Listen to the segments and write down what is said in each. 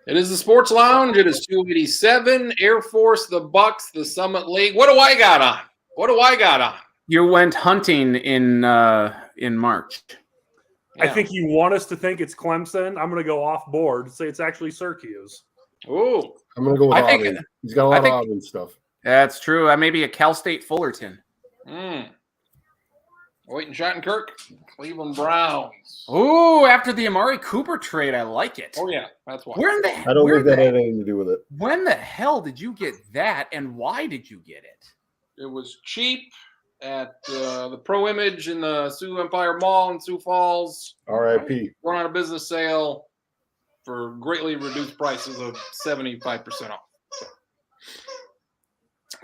It is the Sports Lounge. It is 287. Air Force, the Bucks, the Summit League. What do I got on? You went hunting in March. Yeah. I think you want us to think it's Clemson. I'm going to go off board and say it's actually Syracuse. Oh, I'm going to go with Auburn. He's got a lot of Auburn stuff. That's true. Maybe a Cal State Fullerton. Waiting Schottenkirk, Cleveland Browns. Oh, after the Amari Cooper trade, I like it. Oh, yeah, that's why. I don't think that had anything to do with it. When the hell did you get that, and why did you get it? It was cheap at the Pro Image in the Sioux Empire Mall in Sioux Falls. R.I.P. We're on a business sale for greatly reduced prices of 75% off. So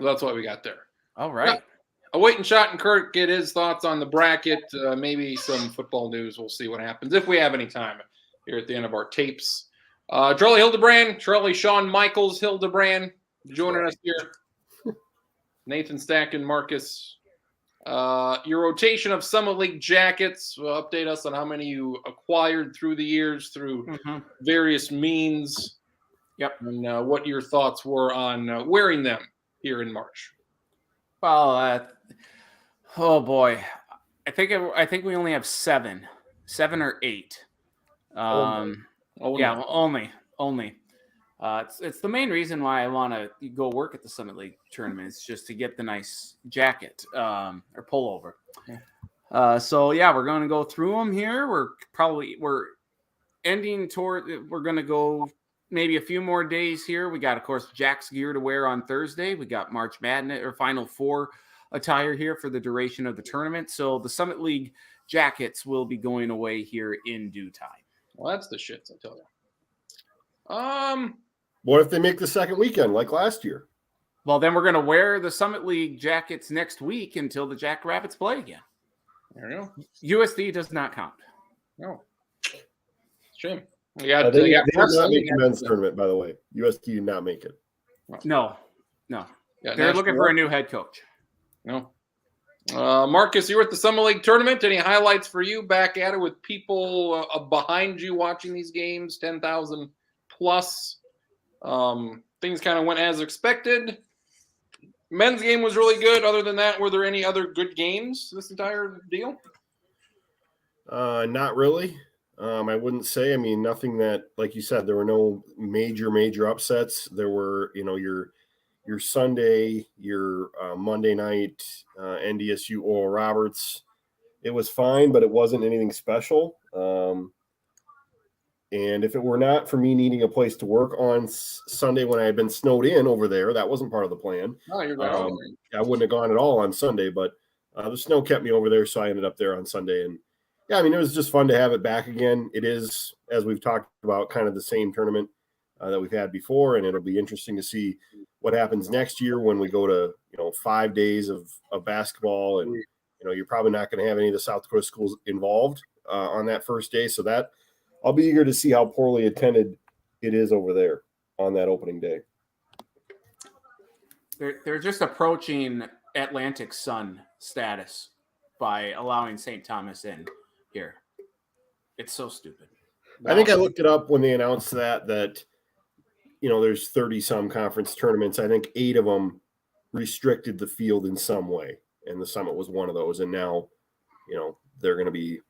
that's what we got there. All right. Yeah. Awaiting Schottenkirk, get his thoughts on the bracket, maybe some football news. We'll see what happens if we have any time here at the end of our tapes. Charlie Hildebrand, Shawn Michaels Hildebrand joining us here. Nathan Stack and Marcus. Your rotation of Summit League jackets will update us on how many you acquired through the years through various means. Yep. And what your thoughts were on wearing them here in March. Well, oh boy, I think we only have seven or eight. Only. It's the main reason why I want to go work at the Summit League tournament. It's just to get the nice jacket or pullover. So yeah, we're going to go through them here. We're ending toward. We're going to go maybe a few more days here. We got, of course, Jack's gear to wear on Thursday. We got March Madness or Final Four attire here for the duration of the tournament. So the Summit League jackets will be going away here in due time. Well, that's the shits, I tell you. What if they make the second weekend like last year? Well, then we're going to wear the Summit League jackets next week until the Jackrabbits play again. There you go. USD does not count. No. Shame. They did not make the men's tournament, by the way. USD did not make it. No. They're looking for a new head coach. No. Marcus, you were at the Summit League tournament. Any highlights for you back at it with people behind you watching these games, 10,000 plus? Things kind of went as expected. Men's game was really good. Other than that, were there any other good games this entire deal? Not really. I wouldn't say. I mean, nothing that, like you said, there were no major upsets. There were, your Sunday, your Monday night, NDSU Oral Roberts. It was fine, but it wasn't anything special. And if it were not for me needing a place to work on Sunday when I had been snowed in over there, that wasn't part of the plan. Oh, you're right. I wouldn't have gone at all on Sunday, but the snow kept me over there, so I ended up there on Sunday. And yeah, I mean, it was just fun to have it back again. It is, as we've talked about, kind of the same tournament that we've had before, and it'll be interesting to see what happens next year when we go to 5 days of basketball, and you're probably not going to have any of the South Dakota schools involved on that first day. So that I'll be eager to see how poorly attended it is over there on that opening day. They're just approaching Atlantic Sun status by allowing St. Thomas in here. It's so stupid. I think I looked it up when they announced that there's 30 some conference tournaments. I think 8 of them restricted the field in some way, and the Summit was one of those. And now, they're going to be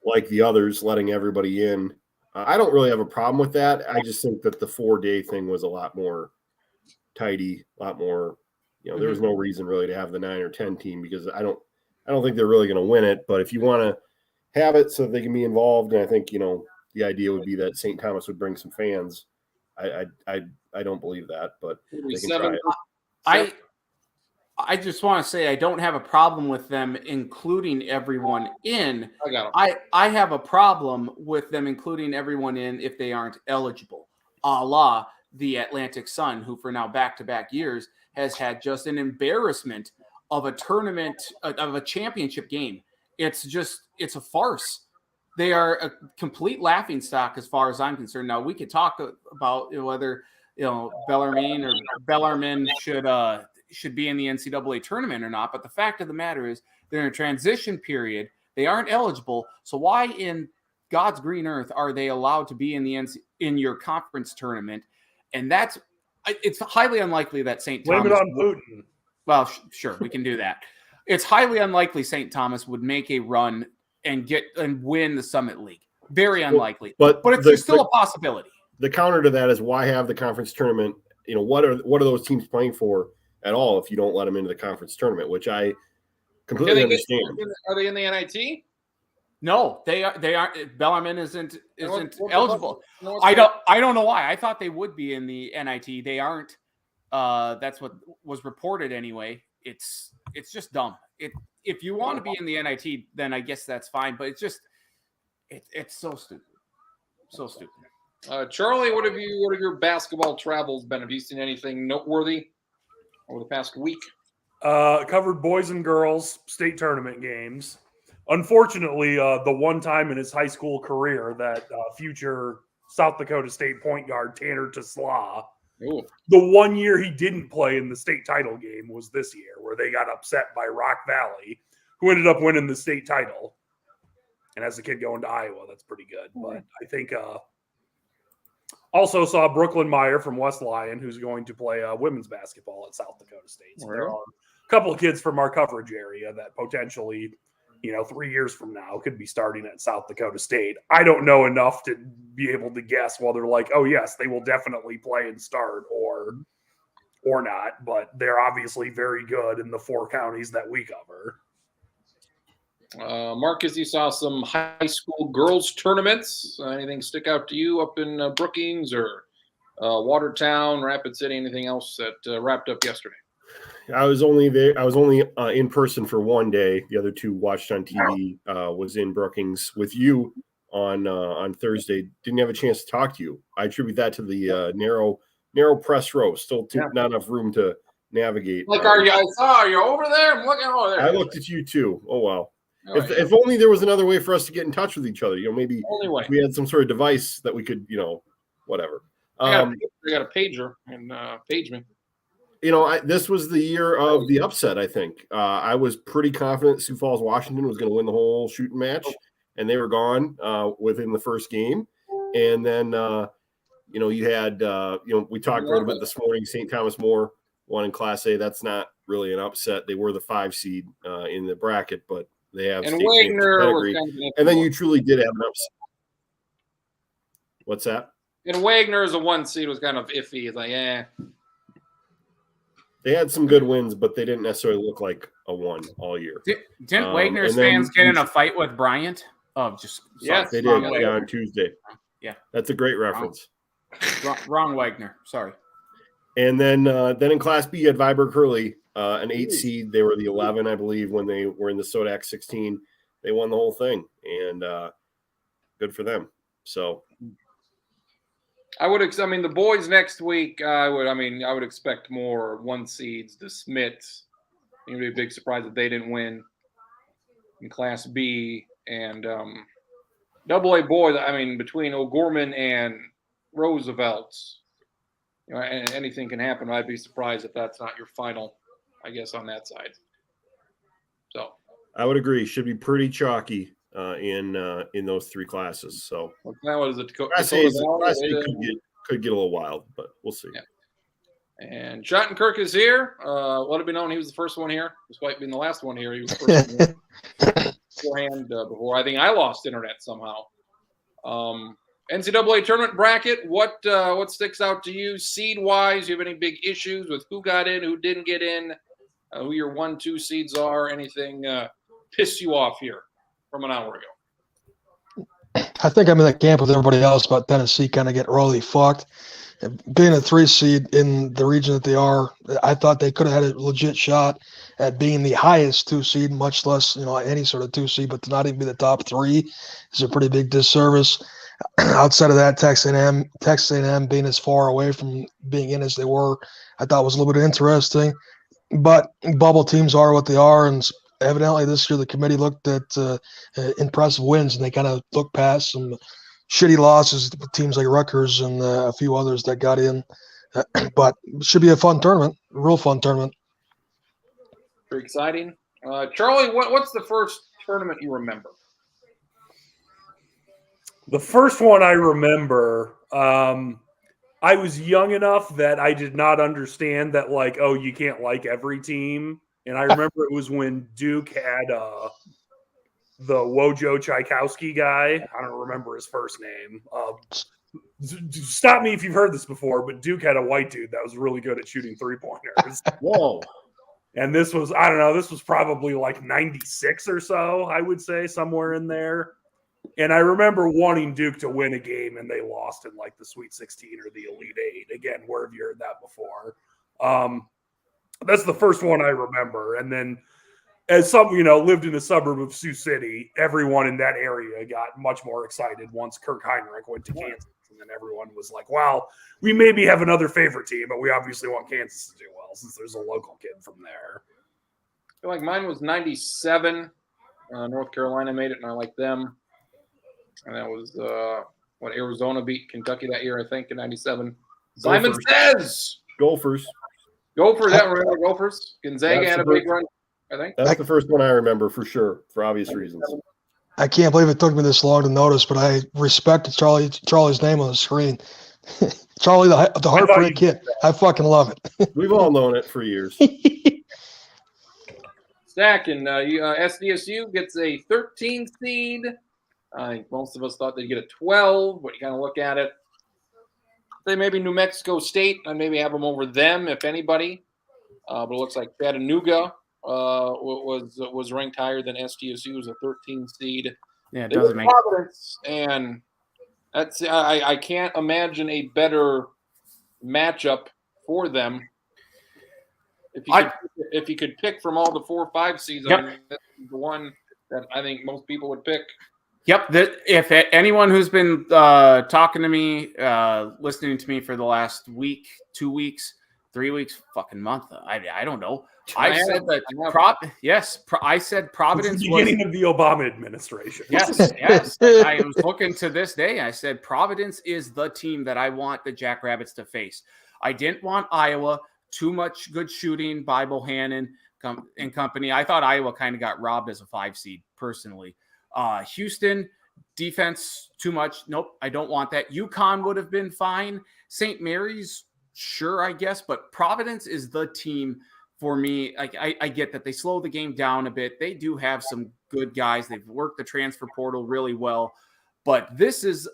like the others, letting everybody in. I don't really have a problem with that. I just think that the 4-day thing was a lot more tidy, a lot more, there was no reason really to have the 9 or 10 team, because I don't think they're really going to win it. But if you want to have it so they can be involved, and I think, the idea would be that St. Thomas would bring some fans. I don't believe that, but they can try it. I just want to say I don't have a problem with them including everyone in. I have a problem with them including everyone in if they aren't eligible, a la the Atlantic Sun, who for now back-to-back years has had just an embarrassment of a tournament, of a championship game. It's a farce. They are a complete laughingstock as far as I'm concerned. Now, we could talk about whether Bellarmine should be in the NCAA tournament or not, but the fact of the matter is they're in a transition period. They aren't eligible. So why in God's green earth are they allowed to be in your conference tournament? And it's highly unlikely that St. Blame Thomas. it on Putin. Well, sure, we can do that. It's highly unlikely St. Thomas would make a run and win the Summit League. Very unlikely. But it's still a possibility. The counter to that is, why have the conference tournament? What are those teams playing for at all if you don't let them into the conference tournament? Which I completely understand. Are they in the NIT? No, they aren't. Bellarmine isn't eligible. I don't know why. I thought they would be in the NIT. They aren't. That's what was reported anyway. It's just dumb. If you want to be in the NIT, then I guess that's fine. But it's so stupid. So stupid. Charlie, what have your basketball travels been? Have you seen anything noteworthy over the past week? Covered boys and girls state tournament games. Unfortunately, the one time in his high school career that future South Dakota State point guard Tanner Tesla, the 1 year he didn't play in the state title game was this year, where they got upset by Rock Valley, who ended up winning the state title. And as a kid going to Iowa, that's pretty good. But I think also saw Brooklyn Meyer from West Lyon, who's going to play women's basketball at South Dakota State. So there are a couple of kids from our coverage area that potentially, 3 years from now could be starting at South Dakota State. I don't know enough to be able to guess whether like, oh yes, they will definitely play and start or not, but they're obviously very good in the 4 counties that we cover. Marcus, you saw some high school girls tournaments. Anything stick out to you up in Brookings or Watertown, Rapid City? Anything else that wrapped up yesterday? I was only there. I was only in person for one day. The other 2 watched on TV. Was in Brookings with you on Thursday. Didn't have a chance to talk to you. I attribute that to the narrow press row. Still not enough room to navigate. Are you over there? I'm looking over there. I looked at you too. Oh wow. If only there was another way for us to get in touch with each other. Maybe if we had some sort of device that we could, whatever. I got a pager and page me. This was the year of the upset, I think. I was pretty confident Sioux Falls, Washington was going to win the whole shooting match, and they were gone within the first game. And then, you had, we talked a little bit this morning, St. Thomas More won in Class A. That's not really an upset. They were the 5 seed in the bracket, but they have and Wagner pedigree. And then you truly did have an upset. What's that? And Wagner as a 1 seed was kind of iffy. It's like, They had some good wins, but they didn't necessarily look like a 1 all year. Didn't Wagner's fans get in a fight with Bryant? Yes, they did on Tuesday. Yeah, that's a great reference. Wrong Wagner. Sorry. And then in Class B, you had Viborg Hurley, an 8 seed. They were the 11, I believe, when they were in the Sodak 16. They won the whole thing, and good for them. So. The boys next week, I would expect more 1 seeds. The Smiths, it would be a big surprise if they didn't win in Class B. And AA boys, between O'Gorman and Roosevelt, anything can happen. I'd be surprised if that's not your final, I guess, on that side. So I would agree. Should be pretty chalky in those 3 classes. So that was it. Class A could get a little wild, but we'll see. Yeah. And Schottenkirk is here. Let it be known he was the first one here, despite being the last one here. He was the first one here beforehand. Before I think I lost internet somehow. NCAA tournament bracket. What sticks out to you seed wise? Do you have any big issues with who got in, who didn't get in, who your 1-2 seeds are? Anything piss you off here from an hour ago? I think I'm in the camp with everybody else about Tennessee kind of getting royally fucked. Being a 3 seed in the region that they are, I thought they could have had a legit shot at being the highest 2 seed, much less any sort of 2 seed. But to not even be the top 3 is a pretty big disservice. Outside of that, Texas A&M being as far away from being in as they were, I thought was a little bit interesting. But bubble teams are what they are, and evidently this year the committee looked at impressive wins, and they kind of looked past some shitty losses to teams like Rutgers and a few others that got in. But it should be a fun tournament, a real fun tournament. Very exciting. Charlie, what's the first tournament you remember? The first one I remember, I was young enough that I did not understand that, like, oh, you can't like every team. And I remember it was when Duke had the Wojo Tchaikovsky guy. I don't remember his first name. Stop me if you've heard this before, but Duke had a white dude that was really good at shooting three-pointers. Whoa. And this was, I don't know, this was probably like 96 or so, I would say, somewhere in there. And I remember wanting Duke to win a game, and they lost in like the Sweet 16 or the Elite Eight. Again, where have you heard that before? That's the first one I remember. And then as some, lived in a suburb of Sioux City, everyone in that area got much more excited once Kirk Heinrich went to Kansas. And then everyone was like, well, we maybe have another favorite team, but we obviously want Kansas to do well since there's a local kid from there. I feel like mine was 97. North Carolina made it, and I like them. And that was Arizona beat Kentucky that year, I think, in 97. Simon says Gophers. Gophers, that remember Gophers? Gonzaga had a big run, I think. That's the first one I remember for sure, for obvious reasons. I can't believe it took me this long to notice, but I respect Charlie's name on the screen. Charlie, the heartbreak kid. I fucking love it. We've all known it for years. Stack and SDSU gets a 13 seed. I think most of us thought they'd get a 12, but you kind of look at it. They maybe New Mexico State, and maybe have them over them, if anybody. But it looks like Chattanooga was ranked higher than SDSU, was a 13 seed. Yeah, it doesn't make Providence, and that's I can't imagine a better matchup for them. If you could pick from all the 4 or 5 seeds, yep. I mean, that's the one that I think most people would pick. Yep. If anyone who's been talking to me, listening to me for the last week, 2 weeks, 3 weeks, fucking month, I don't know. I said that I said Providence was the beginning of the Obama administration. Yes. I was looking to this day. I said Providence is the team that I want the Jackrabbits to face. I didn't want Iowa. Too much good shooting by Bohannon and company. I thought Iowa kind of got robbed as a 5 seed personally. Houston defense too much. Nope, I don't want that. UConn would have been fine. St. Mary's, sure, I guess, but Providence is the team for me. I get that they slow the game down a bit. They do have some good guys. They've worked the transfer portal really well, but this is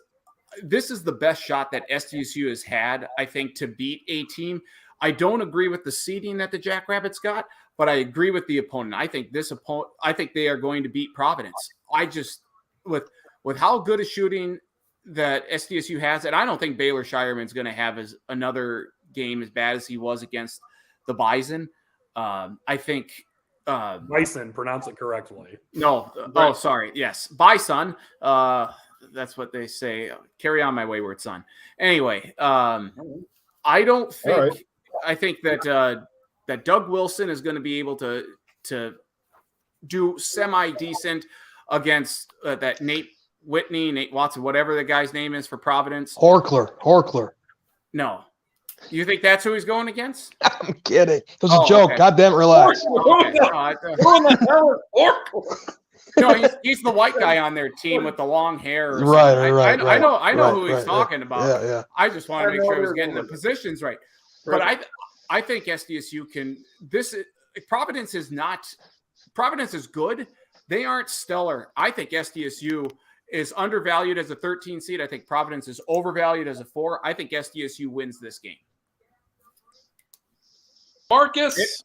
the best shot that SDSU has had, I think, to beat a team. I don't agree with the seeding that the Jackrabbits got, but I agree with the opponent. I think they are going to beat Providence. I just with how good a shooting that SDSU has, and I don't think Baylor Shireman's going to have another game as bad as he was against the Bison. I think Bison, pronounce it correctly. No, sorry, yes, Bison. That's what they say. Carry on, my wayward son. Anyway, I don't think. Right. I think that that Doug Wilson is going to be able to do semi-decent against that Nate Watson, whatever the guy's name is for Providence. Horkler. No. You think that's who he's going against? I'm kidding. It was a joke. Okay. God damn it, relax. No, he's the white guy on their team with the long hair. Right. I know who he's talking about. Yeah. I just want to make sure I was getting the positions right. But I think SDSU can. Providence is good. They aren't stellar. I think SDSU is undervalued as a 13 seed. I think Providence is overvalued as a 4. I think SDSU wins this game. Marcus,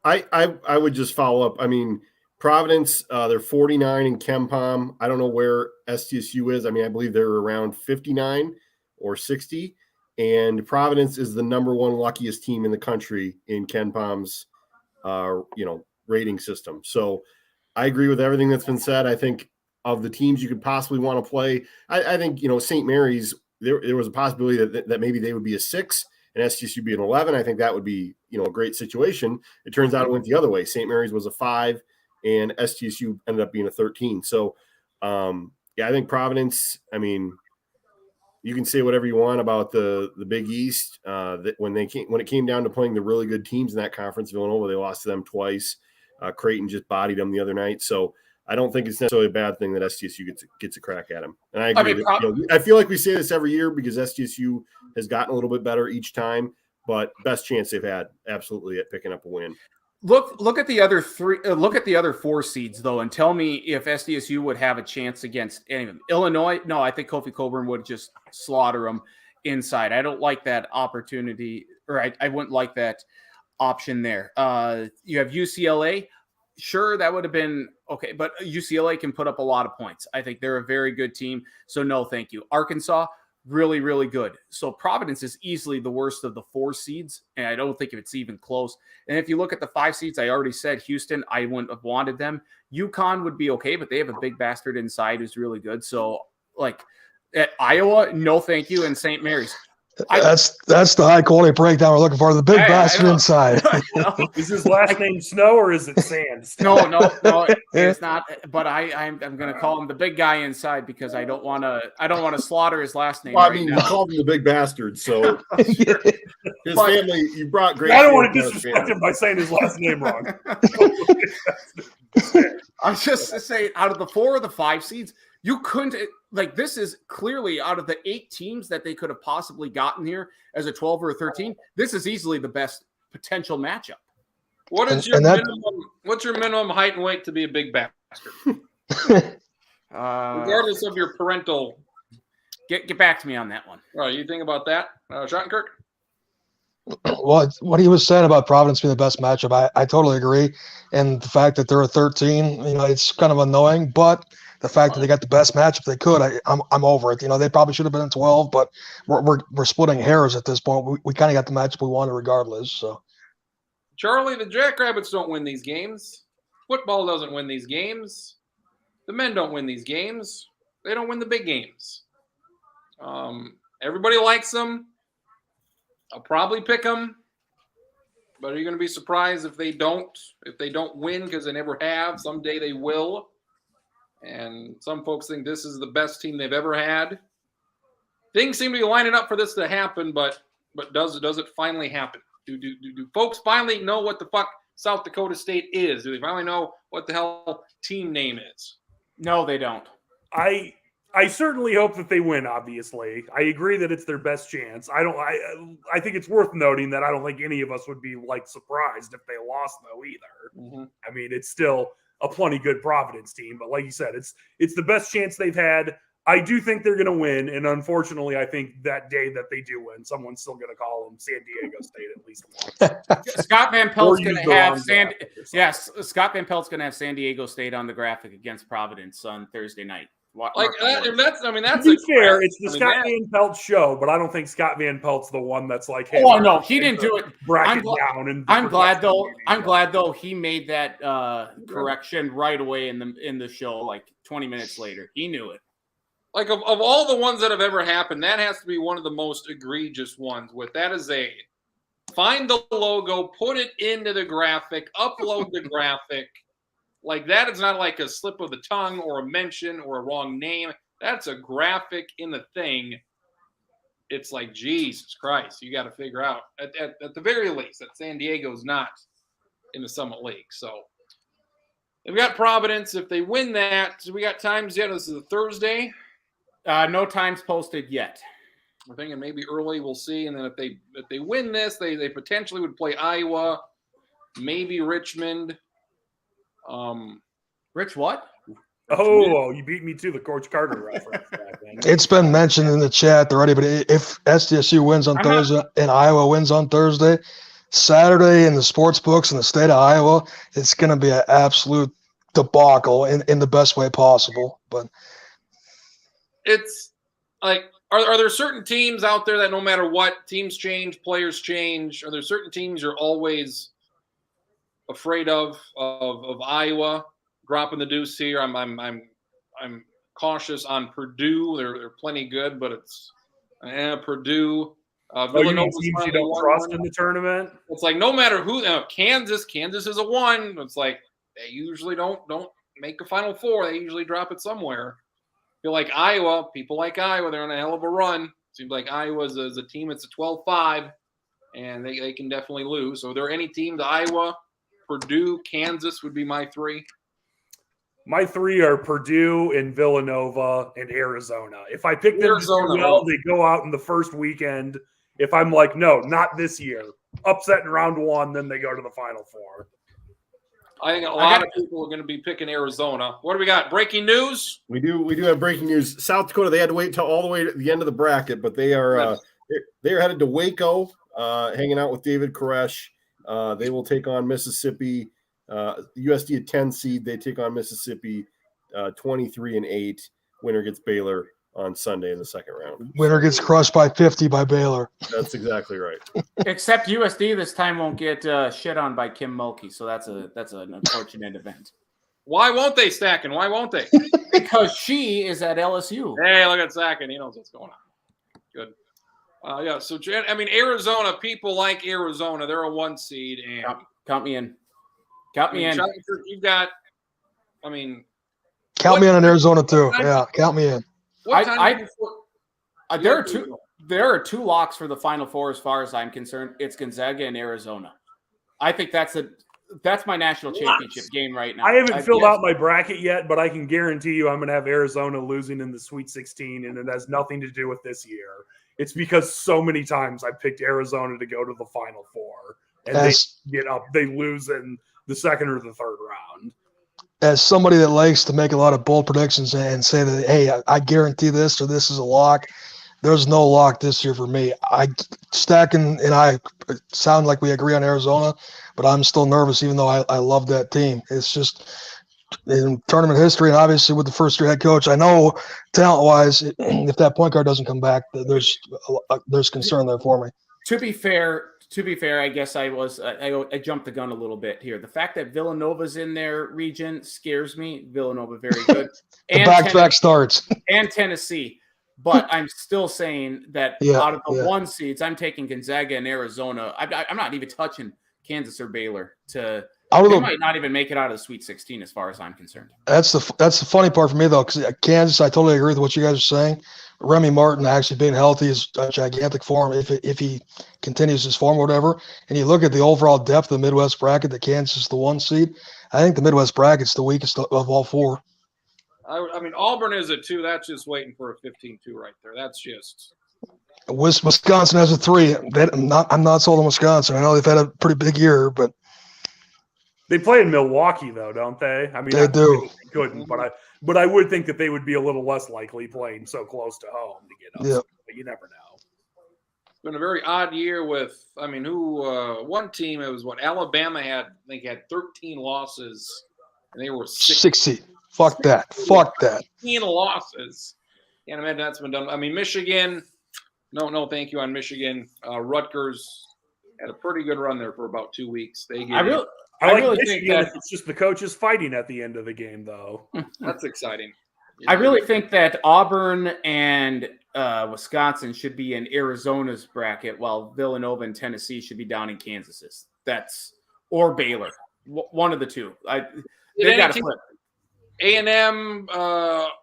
I would just follow up. I mean, Providence, they're 49 in KenPom. I don't know where SDSU is. I mean, I believe they're around 59 or 60. And Providence is the number 1 luckiest team in the country in KenPom's, rating system. So I agree with everything that's been said. I think of the teams you could possibly want to play, I think, St. Mary's, there was a possibility that maybe they would be a 6 and SDSU be an 11. I think that would be, a great situation. It turns out it went the other way. St. Mary's was a 5 and SDSU ended up being a 13. So, I think Providence, I mean, you can say whatever you want about the Big East. That when it came down to playing the really good teams in that conference, Villanova, they lost to them twice. Creighton just bodied them the other night. So I don't think it's necessarily a bad thing that SDSU gets a crack at him. And I agree. mean, I feel like we say this every year because SDSU has gotten a little bit better each time, but best chance they've had absolutely at picking up a win. Look at the other three. Look at the other 4 seeds though, and tell me if SDSU would have a chance against any of them. Illinois, no, I think Kofi Coburn would just slaughter them inside. I don't like that opportunity, or I wouldn't like that option there. You have UCLA. Sure, that would have been okay, but UCLA can put up a lot of points. I think they're a very good team. So no, thank you. Arkansas, really, really good. So Providence is easily the worst of the 4 seeds, and I don't think it's even close. And if you look at the 5 seeds, I already said Houston, I wouldn't have wanted them. UConn would be okay, but they have a big bastard inside who's really good. So like at Iowa, no thank you, and St. Mary's. That's the high quality breakdown we're looking for. The big bastard inside. Is his last name Snow or is it Sand? No, it's not. But I'm going to call him the big guy inside because I don't want to slaughter his last name. Well, right you now. called him the big bastard, so his family. You brought great. I don't want to disrespect him by saying his last name wrong. I was just saying, out of the 4 or the 5 seeds, you couldn't like this is clearly out of the 8 teams that they could have possibly gotten here as a 12 or a 13. This is easily the best potential matchup. What's your minimum height and weight to be a big bastard? Regardless of your parental. Get back to me on that one. All right, you think about that, Schottenkirk? Well, what he was saying about Providence being the best matchup, I totally agree. And the fact that they're a 13, it's kind of annoying, but the fact that they got the best matchup they could, I'm over it. They probably should have been in 12, but we're splitting hairs at this point. We kind of got the matchup we wanted regardless. So, Charlie, the Jackrabbits don't win these games. Football doesn't win these games. The men don't win these games. They don't win the big games. Everybody likes them. I'll probably pick them. But are you going to be surprised if they don't win because they never have? Someday they will. And some folks think this is the best team they've ever had. Things seem to be lining up for this to happen, but does it finally happen? Do folks finally know what the fuck South Dakota State is? Do they finally know what the hell team name is? No, they don't. I certainly hope that they win, obviously. I agree that it's their best chance. I think it's worth noting that I don't think any of us would be surprised if they lost though either. Mm-hmm. I mean, it's still a plenty good Providence team, but like you said, it's the best chance they've had. I do think they're going to win, and unfortunately, I think that day that they do win, someone's still going to call them San Diego State at least once. Scott Van Pelt's going to have Scott Van Pelt's going to have San Diego State on the graphic against Providence on Thursday night. That's to be fair, it's the Scott Van Pelt show, but I don't think Scott Van Pelt's the one that's like, hey, oh no, he didn't do it. I'm glad though he made that correction right away in the show, 20 minutes later. He knew it. Of all the ones that have ever happened, that has to be one of the most egregious ones. Find the logo, put it into the graphic, upload the graphic. That is not like a slip of the tongue or a mention or a wrong name. That's a graphic in the thing. It's like, Jesus Christ, you got to figure out. At the very least, that San Diego's not in the Summit League. So they've got Providence. If they win that, we got times yet? This is a Thursday. No times posted yet. We're thinking maybe early. We'll see. And then if they win this, they potentially would play Iowa, maybe Richmond. Rich what? Oh, you beat me to the Coach Carter reference. It's been mentioned in the chat already, but if SDSU wins on Thursday and Iowa wins on Thursday, Saturday in the sports books in the state of Iowa, it's going to be an absolute debacle in the best way possible. But it's are there certain teams out there that no matter what, teams change, players change? Are there certain teams you're always afraid of Iowa dropping the deuce here? I'm cautious on Purdue. They're plenty good, but it's Purdue. Villanova teams you don't trust in the tournament. It's no matter who. Kansas is a 1. It's they usually don't make a Final Four. They usually drop it somewhere. Feel like Iowa. People like Iowa. They're on a hell of a run. Seems like Iowa is a team. It's a 12-5, and they can definitely lose. So, are there any teams? Iowa, Purdue, Kansas would be my 3. My three are Purdue and Villanova and Arizona. If I pick them to do well, they go out in the first weekend. If I'm like, no, not this year, upset in round one, then they go to the Final Four. I think a lot of people are going to be picking Arizona. What do we got? Breaking news? We do have breaking news. South Dakota, they had to wait till all the way to the end of the bracket, but they are they're headed to Waco, hanging out with David Koresh. They will take on Mississippi. USD a 10 seed. They take on Mississippi 23-8. Winner gets Baylor on Sunday in the second round. Winner gets crushed by 50 by Baylor. That's exactly right. Except USD this time won't get shit on by Kim Mulkey, so that's an unfortunate event. Why won't they, Stacken? Why won't they? Because she is at LSU. Hey, look at Stacken. He knows what's going on. Good. Yeah, so, I mean, Arizona, people like Arizona. They're a 1 seed. And count me in. Count me in. You've got, I mean. Count me in on Arizona, too. Yeah, count me in. There are two locks for the Final Four as far as I'm concerned. It's Gonzaga and Arizona. I think that's my national championship game right now. I haven't filled out my bracket yet, but I can guarantee you I'm going to have Arizona losing in the Sweet 16, and it has nothing to do with this year. It's because so many times I picked Arizona to go to the Final Four, and they lose in the second or the third round. As somebody that likes to make a lot of bold predictions and say that, hey, I guarantee this or this is a lock, there's no lock this year for me. Stacken and I sound like we agree on Arizona, but I'm still nervous even though I love that team. It's just in tournament history and obviously with the first-year head coach, I know talent-wise, if that point guard doesn't come back, there's concern there for me. To be fair, I guess I jumped the gun a little bit here. The fact that Villanova's in their region scares me. Villanova, very good. The back-to-back starts. And Tennessee. But I'm still saying that out of the 1 seeds, I'm taking Gonzaga and Arizona. I'm not even touching Kansas or Baylor. They might not even make it out of the Sweet 16 as far as I'm concerned. That's the funny part for me, though, because Kansas, I totally agree with what you guys are saying. Remy Martin actually being healthy is a gigantic for him if he continues his form or whatever. And you look at the overall depth of the Midwest bracket, that Kansas is the 1 seed. I think the Midwest bracket's the weakest of all 4. I mean, Auburn is a 2. That's just waiting for a 15-2 right there. That's just. Wisconsin has a 3. I'm not sold on Wisconsin. I know they've had a pretty big year, but they play in Milwaukee, though, don't they? I mean, they do. They couldn't, but I would think that they would be a little less likely playing so close to home to get up. But you never know. It's been a very odd year with, I mean, one team, it was Alabama had 13 losses, and they were 60. Fuck that. 13 losses. Can't imagine that's been done. I mean, Michigan, no, thank you on Michigan. Rutgers had a pretty good run there for about 2 weeks. I really think that it's just the coaches fighting at the end of the game, though. That's exciting. I really think that Auburn and Wisconsin should be in Arizona's bracket, while Villanova and Tennessee should be down in Kansas's. Or Baylor, one of the two. They got to flip. A&M,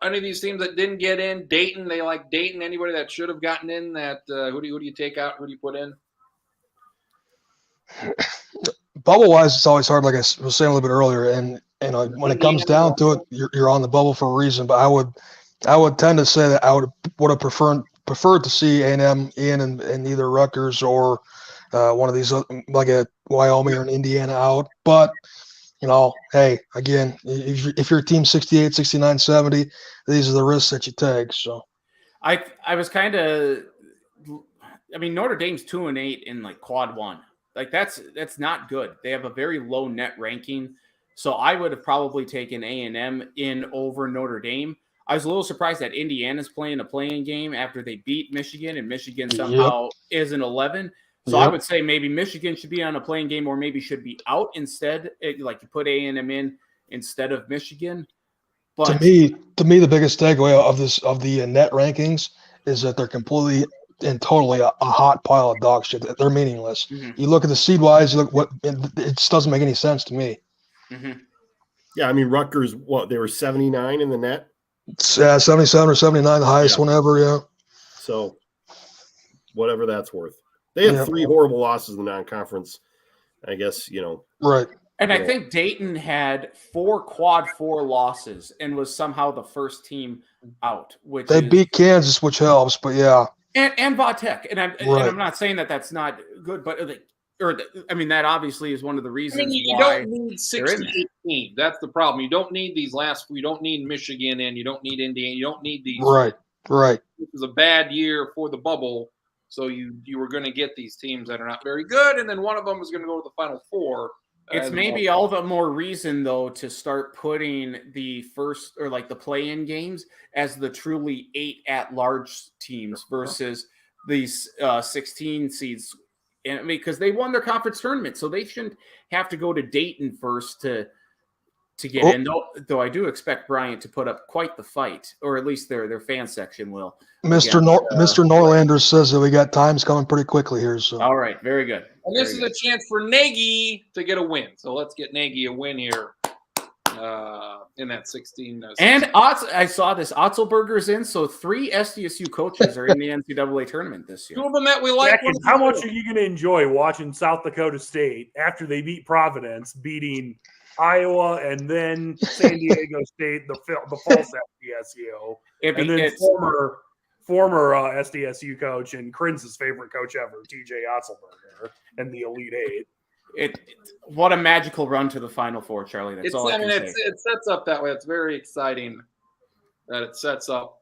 any of these teams that didn't get in, Dayton, they like Dayton. Anybody that should have gotten in, that who do you take out? Who do you put in? Bubble-wise, it's always hard, like I was saying a little bit earlier, and when it comes down to it, you're on the bubble for a reason. But I would tend to say that I would have preferred to see A&M in either Rutgers or one of these, like a Wyoming or an Indiana out. But hey, again, if you're a team 68, 69, 70, these are the risks that you take. So I was kind of, I mean, Notre Dame's 2-8 in like quad 1. Like that's not good. They have a very low net ranking. So I would have probably taken A&M in over Notre Dame. I was a little surprised that Indiana's playing a playing game after they beat Michigan, and Michigan somehow is an 11. So I would say maybe Michigan should be on a playing game, or maybe should be out instead. Like you put A&M in instead of Michigan. But to me, the biggest takeaway of the net rankings is that they're completely and totally a hot pile of dog shit. They're meaningless. Mm-hmm. You look at the seed wise, you look it just doesn't make any sense to me. Mm-hmm. Yeah, I mean Rutgers, they were 79 in the net. 77 or 79, the highest one ever. Yeah. So whatever that's worth. They had 3 horrible losses in the non-conference. I guess, Right. And I think Dayton had 4 quad 4 losses and was somehow the first team out. Which they beat Kansas, which helps, but yeah. And Vautech, and I'm not saying that that's not good, but that obviously is one of the reasons you why don't need 68 teams. That's the problem. You don't need these you don't need Michigan, and you don't need Indiana. You don't need these. Right. This was a bad year for the bubble, so you were going to get these teams that are not very good, and then one of them is going to go to the Final Four. It's maybe all the more reason, though, to start putting the first or the play-in games as the truly 8 at-large teams versus these 16 seeds. And because they won their conference tournament, so they shouldn't have to go to Dayton first to get in. Though I do expect Bryant to put up quite the fight, or at least their fan section will. Mr. Norlander says that we got times coming pretty quickly here. So all right, very good. And this is a chance for Nagy to get a win. So let's get Nagy a win here in that 16. And I saw this. Otzelberger's in, so 3 SDSU coaches are in the NCAA tournament this year. 2 of them that we like. How much are you going to enjoy watching South Dakota State after they beat Providence, beating Iowa and then San Diego State, the false SDSU, and then former SDSU coach and Krinz's favorite coach ever, TJ Otzelberger, and the Elite Eight. What a magical run to the Final Four, Charlie. That's all I can say. It sets up that way. It's very exciting that it sets up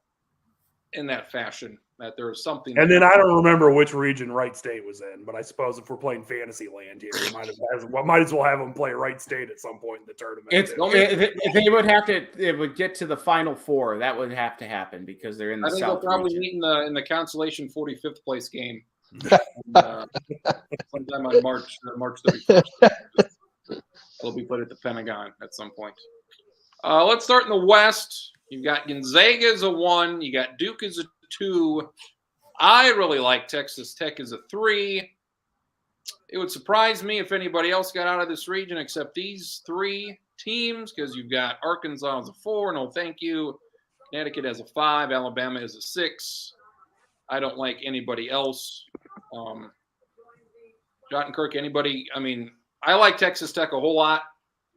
in that fashion, that there's something. And then I don't remember which region Wright State was in, but I suppose if we're playing fantasy land here, might as well have them play Wright State at some point in the tournament. They would have to. It would get to the Final Four. That would have to happen because they're in the South. I think they'll probably meet in the consolation 45th place game. Sometime on March 31st. It'll be put at the Pentagon at some point. Let's start in the West. You've got Gonzaga as a 1. You got Duke as a 2. I really like Texas Tech as a 3. It would surprise me if anybody else got out of this region except these 3 teams, because you've got Arkansas as a 4. No, thank you. Connecticut as a 5. Alabama as a 6. I don't like anybody else. Kirk, anybody? I mean, I like Texas Tech a whole lot.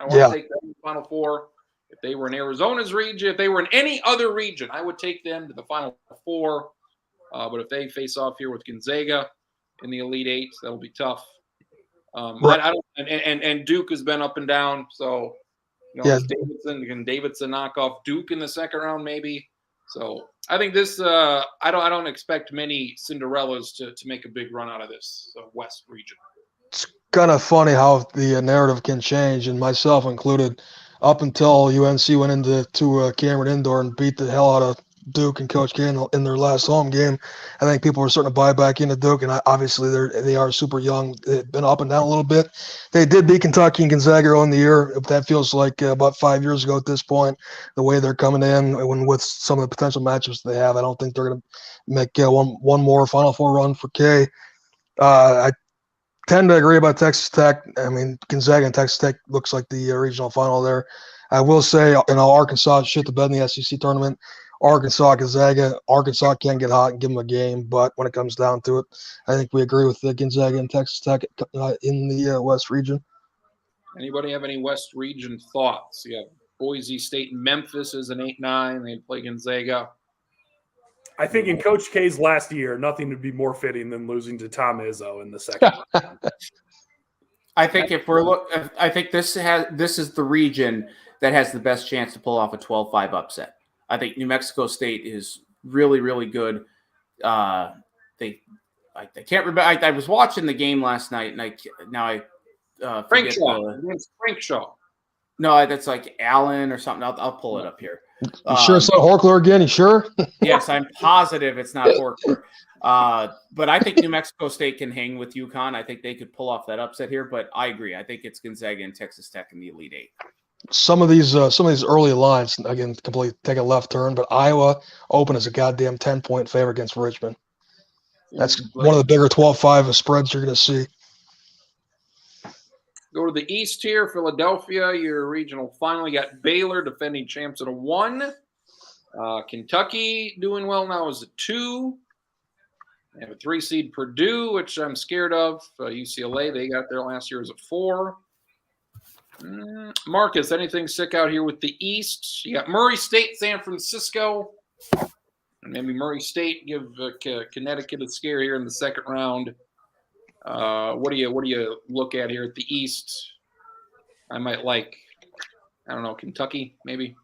I want to take them to the Final Four. If they were in Arizona's region, if they were in any other region, I would take them to the Final Four. But if they face off here with Gonzaga in the Elite Eight, that'll be tough. I don't. And Duke has been up and down. So, can Davidson knock off Duke in the second round? Maybe. So I think this. I don't expect many Cinderellas to make a big run out of this West region. It's kind of funny how the narrative can change, and myself included. Up until UNC went into Cameron Indoor and beat the hell out of Duke and Coach K in their last home game, I think people were starting to buy back into Duke, and obviously they are super young. They've been up and down a little bit. They did beat Kentucky and Gonzaga in the year. That feels like about 5 years ago at this point. The way they're coming in, with some of the potential matchups they have, I don't think they're going to make one more Final Four run for K. I tend to agree about Texas Tech. I mean, Gonzaga and Texas Tech looks like the regional final there. I will say, Arkansas shit the bed in the SEC tournament. Arkansas, Gonzaga, Arkansas can get hot and give them a game, but when it comes down to it, I think we agree with Gonzaga and Texas Tech in the West region. Anybody have any West region thoughts? You have Boise State and Memphis as an 8-9. They play Gonzaga. I think in Coach K's last year, nothing would be more fitting than losing to Tom Izzo in the second round. I think I think this is the region that has the best chance to pull off a 12-5 upset. I think New Mexico State is really, really good. I can't remember. I was watching the game last night, and I Frank Shaw. No, that's like Allen or something. I'll pull it up here. You sure it's not Horkler again? You sure? Yes, I'm positive it's not Horkler. But I think New Mexico State can hang with UConn. I think they could pull off that upset here. But I agree. I think it's Gonzaga and Texas Tech in the Elite Eight. Some of these early lines, again, completely take a left turn. But Iowa open as a goddamn 10-point favorite against Richmond. That's one of the bigger 12-5 spreads you're going to see. Go to the East here, Philadelphia, your regional final. You got Baylor defending champs at a 1. Kentucky doing well now as a 2. They have a 3 seed Purdue, which I'm scared of. UCLA, they got there last year as a 4. Marcus, anything stick out here with the East? You got Murray State, San Francisco. And maybe Murray State give Connecticut a scare here in the second round. What do you look at here at the East? I might like, I don't know, Kentucky maybe.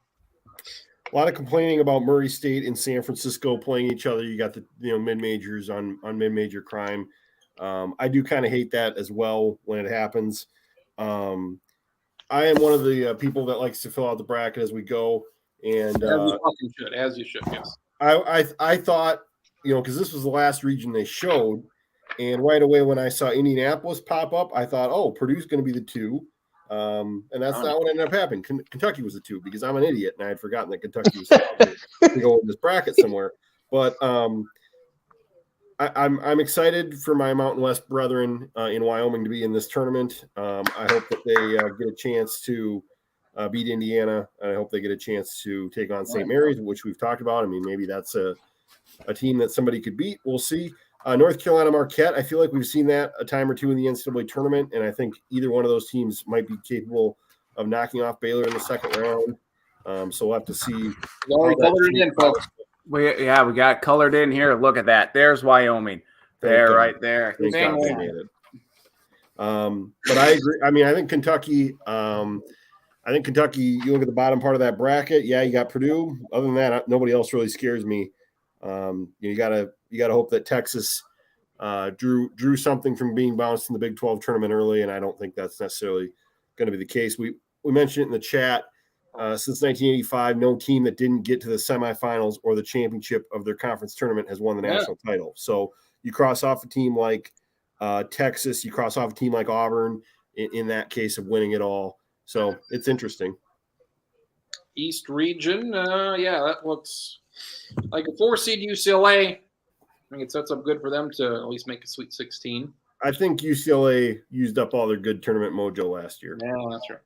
A lot of complaining about Murray State and San Francisco playing each other. You got the mid majors on mid-major crime. I do kind of hate that as well when it happens. I am one of the people that likes to fill out the bracket as we go, and as you should, yes. I thought, because this was the last region they showed, and right away when I saw Indianapolis pop up, I thought, oh, Purdue's going to be the 2. And that's not what ended up happening. Kentucky was the 2 because I'm an idiot and I had forgotten that Kentucky was to go in this bracket somewhere. But I'm excited for my Mountain West brethren in Wyoming to be in this tournament. I hope that they get a chance to beat Indiana. I hope they get a chance to take on St. Mary's, which we've talked about. I mean, maybe that's a team that somebody could beat. We'll see. North Carolina Marquette, I feel like we've seen that a time or two in the NCAA tournament, and I think either one of those teams might be capable of knocking off Baylor in the second round. So we'll have to see. We got colored in here. Look at that. There's Wyoming. There, right there. But I agree. I mean, I think Kentucky. You look at the bottom part of that bracket. Yeah, you got Purdue. Other than that, nobody else really scares me. You gotta hope that Texas drew something from being bounced in the Big 12 tournament early, and I don't think that's necessarily going to be the case. We mentioned it in the chat. Since 1985, no team that didn't get to the semifinals or the championship of their conference tournament has won the national title. So you cross off a team like Texas, you cross off a team like Auburn in that case of winning it all. So it's interesting. East region, that looks like a 4-seed UCLA. I think it sets up good for them to at least make a Sweet 16. I think UCLA used up all their good tournament mojo last year. Yeah, that's right.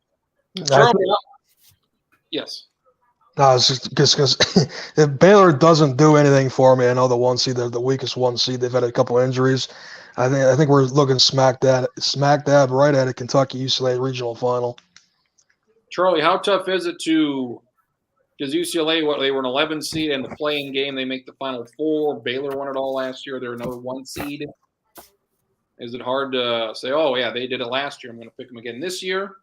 Yes. No, it's just because if Baylor doesn't do anything for me, I know the 1 seed, they're the weakest 1 seed. They've had a couple injuries. I think we're looking smack dab right at a Kentucky UCLA regional final. Charlie, how tough is it because UCLA, they were an 11 seed in the playing game. They make the Final Four. Baylor won it all last year. They're another 1 seed. Is it hard to say, oh, yeah, they did it last year, I'm going to pick them again this year?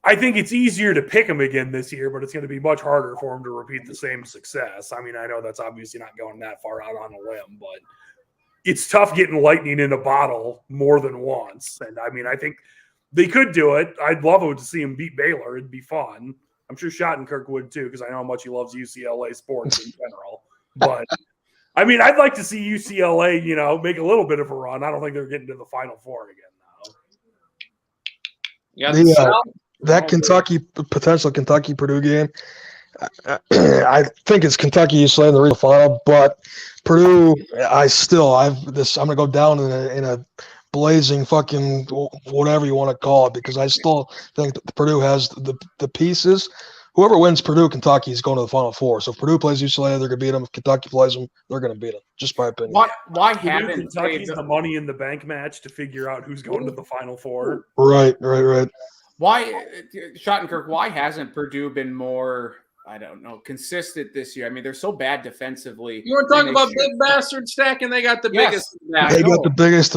I think it's easier to pick them again this year, but it's going to be much harder for them to repeat the same success. I mean, I know that's obviously not going that far out on a limb, but it's tough getting lightning in a bottle more than once. And, I mean, I think they could do it. I'd love it to see them beat Baylor. It'd be fun. I'm sure Schottenkirk would too, because I know how much he loves UCLA sports in general. But, I mean, I'd like to see UCLA, make a little bit of a run. I don't think they're getting to the Final Four again, though. That potential Kentucky Purdue game, I think it's Kentucky UCLA in the regional final, but Purdue, I'm gonna go down in a blazing fucking whatever you want to call it, because I still think that Purdue has the pieces. Whoever wins Purdue, Kentucky is going to the Final Four. So if Purdue plays UCLA, they're gonna beat them. If Kentucky plays them, they're gonna beat them. Just my opinion. Why haven't Kentucky's the money in the bank match to figure out who's going to the Final Four? Right. Why, Schottenkirk, why hasn't Purdue been more, I don't know, consistent this year? I mean, they're so bad defensively. You want to talk about big bastard stack, and they got the biggest. They got the biggest.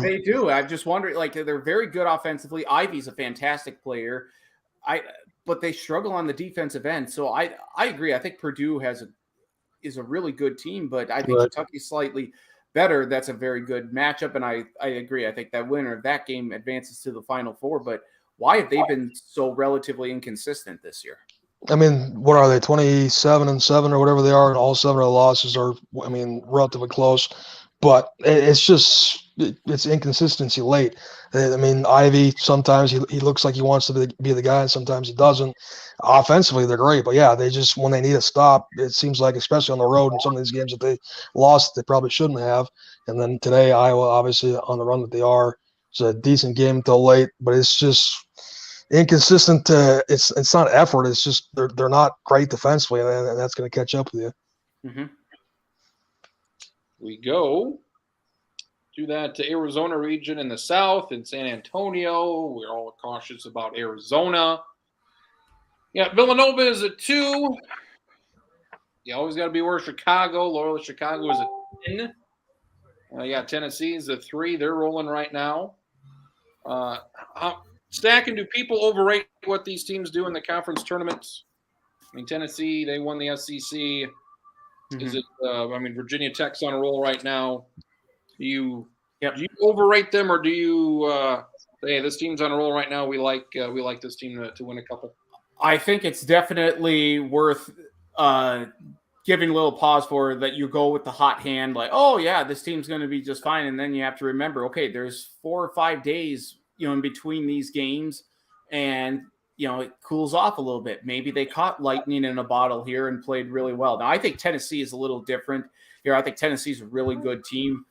They do. I'm just wondering, they're very good offensively. Ivy's a fantastic player. But they struggle on the defensive end. So I agree. I think Purdue is a really good team, but I think Kentucky's slightly better. That's a very good matchup, and I agree. I think that winner of that game advances to the Final Four, but why have they been so relatively inconsistent this year? I mean, what are they, 27-7 or whatever they are, and all 7 of the losses are, relatively close. But it's inconsistency late. I mean, Ivy, sometimes he looks like he wants to be the guy, and sometimes he doesn't. Offensively, they're great. But, yeah, when they need a stop, it seems like, especially on the road in some of these games that they lost, they probably shouldn't have. And then today, Iowa, obviously, on the run that they are, it's a decent game until late, but it's just inconsistent. It's not effort. It's just they're not great defensively, and that's going to catch up with you. Mm-hmm. We go Do that to Arizona region in the south, in San Antonio. We're all cautious about Arizona. Yeah, Villanova is at 2. You always got to be where Chicago. Loyola Chicago is at 10. Tennessee is at 3. They're rolling right now. Stacking, do people overrate what these teams do in the conference tournaments? I mean, Tennessee, they won the SEC. Is it? Virginia Tech's on a roll right now. Do you overrate them, or do you say, hey, this team's on a roll right now? We like this team to win a couple. I think it's definitely worth giving a little pause for that. You go with the hot hand, like, oh yeah, this team's going to be just fine, and then you have to remember, okay, there's 4 or 5 days, in between these games, and it cools off a little bit. Maybe they caught lightning in a bottle here and played really well. Now I think Tennessee is a little different here. I think Tennessee's a really good team.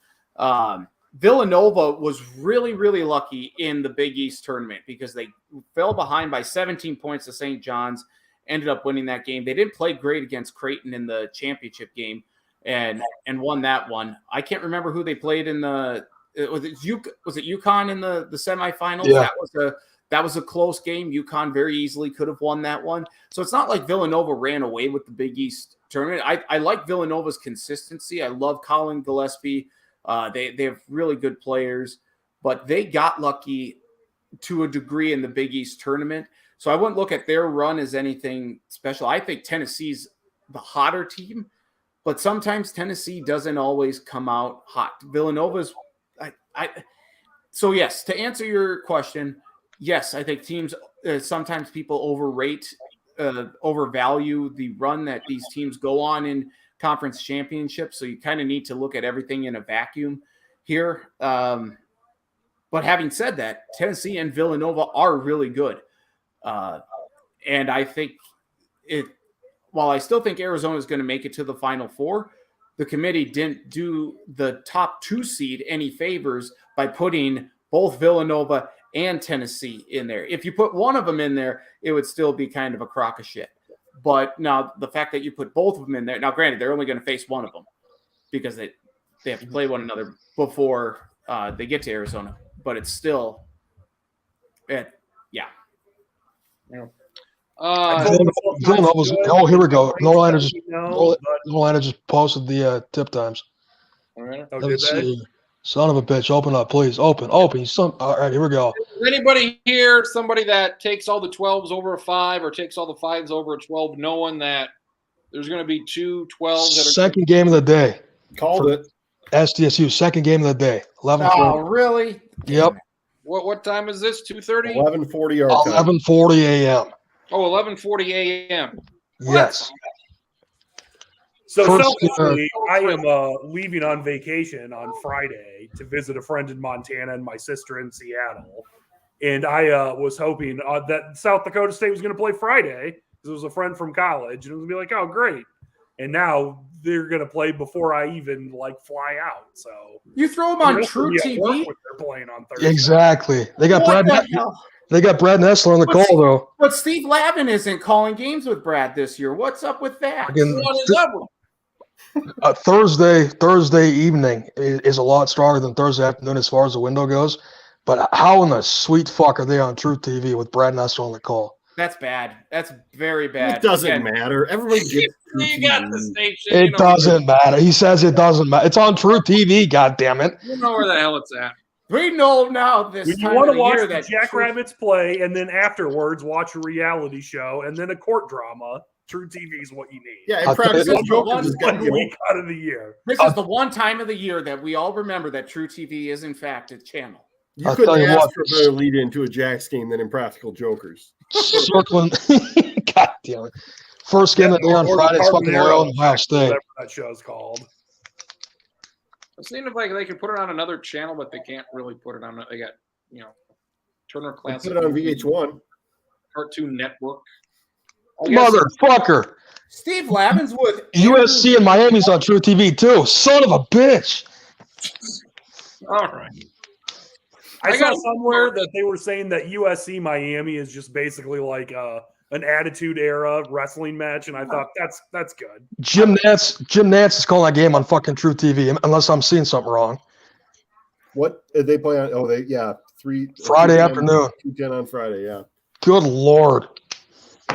Villanova was really, really lucky in the Big East tournament because they fell behind by 17 points to St. John's, ended up winning that game. They didn't play great against Creighton in the championship game and won that one. I can't remember who they played in the was it UConn in the semifinals? Yeah. That was a close game. UConn very easily could have won that one. So it's not like Villanova ran away with the Big East tournament. I like Villanova's consistency. I love Colin Gillespie. They have really good players, but they got lucky to a degree in the Big East tournament. So I wouldn't look at their run as anything special. I think Tennessee's the hotter team, but sometimes Tennessee doesn't always come out hot. Villanova's so yes, to answer your question, yes, I think teams sometimes people overvalue the run that these teams go on in conference championships. So you kind of need to look at everything in a vacuum here. But having said that, Tennessee and Villanova are really good. And I think while I still think Arizona is going to make it to the Final Four, the committee didn't do the top 2 seed any favors by putting both Villanova and Tennessee in there. If you put one of them in there, it would still be kind of a crock of shit. But now the fact that you put both of them in there, now granted, they're only going to face one of them because they have to play one another before they get to Arizona. But it's still, yeah. Villanova's. Oh, here we go. Norlander just posted the tip times. All right. Oh, Let me did they? see. Son of a bitch, open up, please. Open. All right, here we go. Is anybody here, somebody that takes all the 12s over a 5 or takes all the 5s over a 12, knowing that there's going to be 2 12s that are Second game of the day. Called it. SDSU, second game of the day. 11:40. Oh, really? Yep. What time is this? 2:30? 11:40 our time. 11:40 a.m. Oh, 11:40 a.m. Yes. So First, selfishly, I am leaving on vacation on Friday to visit a friend in Montana and my sister in Seattle. And I was hoping that South Dakota State was going to play Friday because it was a friend from college. And it was going to be like, oh, great. And now they're going to play before I even fly out. So you throw them on True TV. They're playing on Thursday. Exactly. They got Brad Nessler on the call though. But Steve Lavin isn't calling games with Brad this year. What's up with that? Thursday evening is a lot stronger than Thursday afternoon as far as the window goes. But how in the sweet fuck are they on True TV with Brad Nessler on the call? That's bad. That's very bad. It doesn't matter. Everybody gets you got the station. It doesn't matter. He says it doesn't matter. It's on True TV, goddammit. You know where the hell it's at. We know now this when time you want of to the watch year the that Jackrabbits play and then afterwards watch a reality show and then a court drama, True TV is what you need. Yeah, and Practical Jokers is one week out of the year. This is the one time of the year that we all remember that True TV is in fact a channel. You couldn't ask for a better lead into a Jacks game than Impractical Jokers. Circling. God damn it. First game of the day on Friday is fucking Royal and Ohio State. Whatever that show's called. I'm seeing if they could put it on another channel, but they can't really put it on. They got, Turner Classic. Put it on VH1. Cartoon Network. Motherfucker. Steve Lavin's with USC and Miami's on True TV too. Son of a bitch. All right. I saw somewhere that they were saying that USC Miami is just basically like an Attitude Era wrestling match, and I thought that's good. Jim Nantz is calling that game on fucking True TV, unless I'm seeing something wrong. What did they play on? Oh, Friday 2:10 afternoon. 2:10 on Friday. Yeah. Good Lord.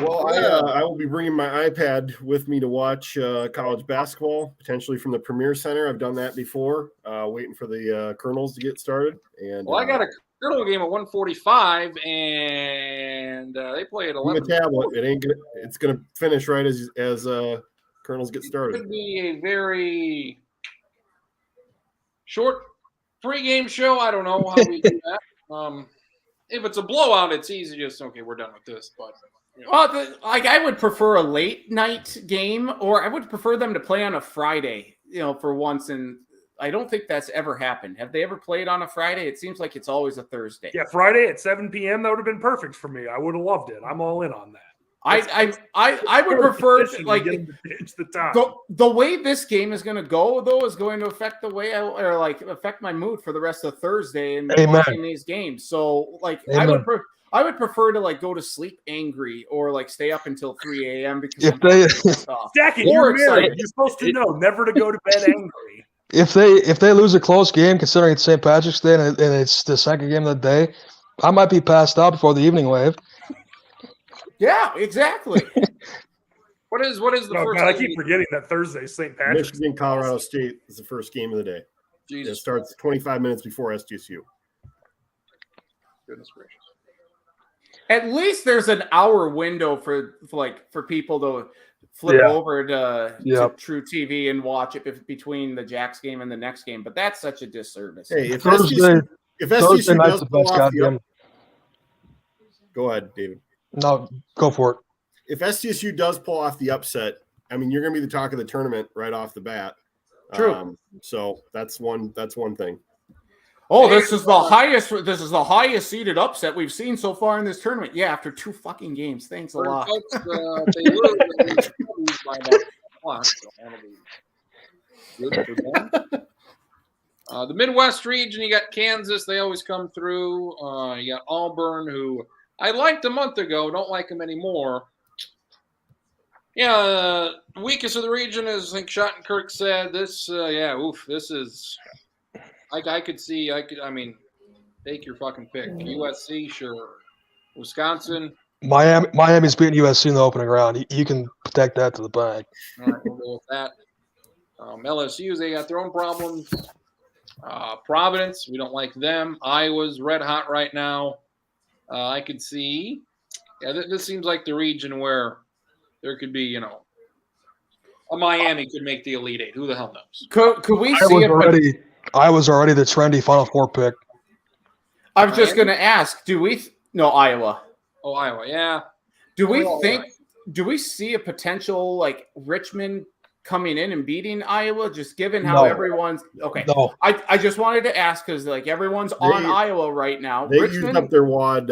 Well, I will be bringing my iPad with me to watch college basketball, potentially from the Premier Center. I've done that before, waiting for the Colonels to get started. And Well, I got a Colonel game at 1:45, and they play at 11. The tablet. It's gonna finish right as Colonels get It started. could be a very short pregame show. I don't know how we do that. If it's a blowout, it's easy. Just okay, we're done with this. But I would prefer a late night game, or I would prefer them to play on a Friday. For once, and I don't think that's ever happened. Have they ever played on a Friday? It seems like it's always a Thursday. Yeah, Friday at 7 p.m. That would have been perfect for me. I would have loved it. I'm all in on that. I would prefer the time. The way this game is going to go, though, is going to affect the way affect my mood for the rest of Thursday and watching these games. So Amen. I would prefer to go to sleep angry or stay up until 3 a.m. because Jacket, you're married. You're supposed to know never to go to bed angry. If they lose a close game, considering it's St. Patrick's Day and it's the second game of the day, I might be passed out before the evening wave. Yeah, exactly. What is the first? God, I keep forgetting that Thursday, St. Patrick's. Michigan, Colorado State is the first game of the day. Jesus. It starts 25 minutes before SDSU. Goodness gracious. At least there's an hour window for people to flip over to True TV and watch it between the Jacks game and the next game. But that's such a disservice. Hey, if Thursday night's the best goddamn. Go ahead, David. No, go for it. If SDSU does pull off the upset, I mean, you're going to be the talk of the tournament right off the bat. True. So that's one thing. Oh, this is the highest. This is the highest seeded upset we've seen so far in this tournament. Yeah, after 2 fucking games. Thanks a lot. Folks, they lose by about one, so that'll be good for them. The Midwest region, you got Kansas. They always come through. You got Auburn, who I liked a month ago. Don't like them anymore. Yeah, the weakest of the region is, I think Schottenkirk said, this, this is, I could see, I mean, take your fucking pick. USC, sure. Wisconsin. Miami's beating USC in the opening round. You can protect that to the bank. All right, we'll go with that. LSU, they got their own problems. Providence, we don't like them. Iowa's red hot right now. I could see, this seems like the region where there could be, a Miami could make the Elite Eight. Who the hell knows? Could we see it? I was already the trendy Final Four pick. I was just going to ask, Iowa. Oh, Iowa, yeah. Do we see a potential Richmond coming in and beating Iowa, just given how everyone's okay? No. I just wanted to ask because everyone's on Iowa right now. They used up their wad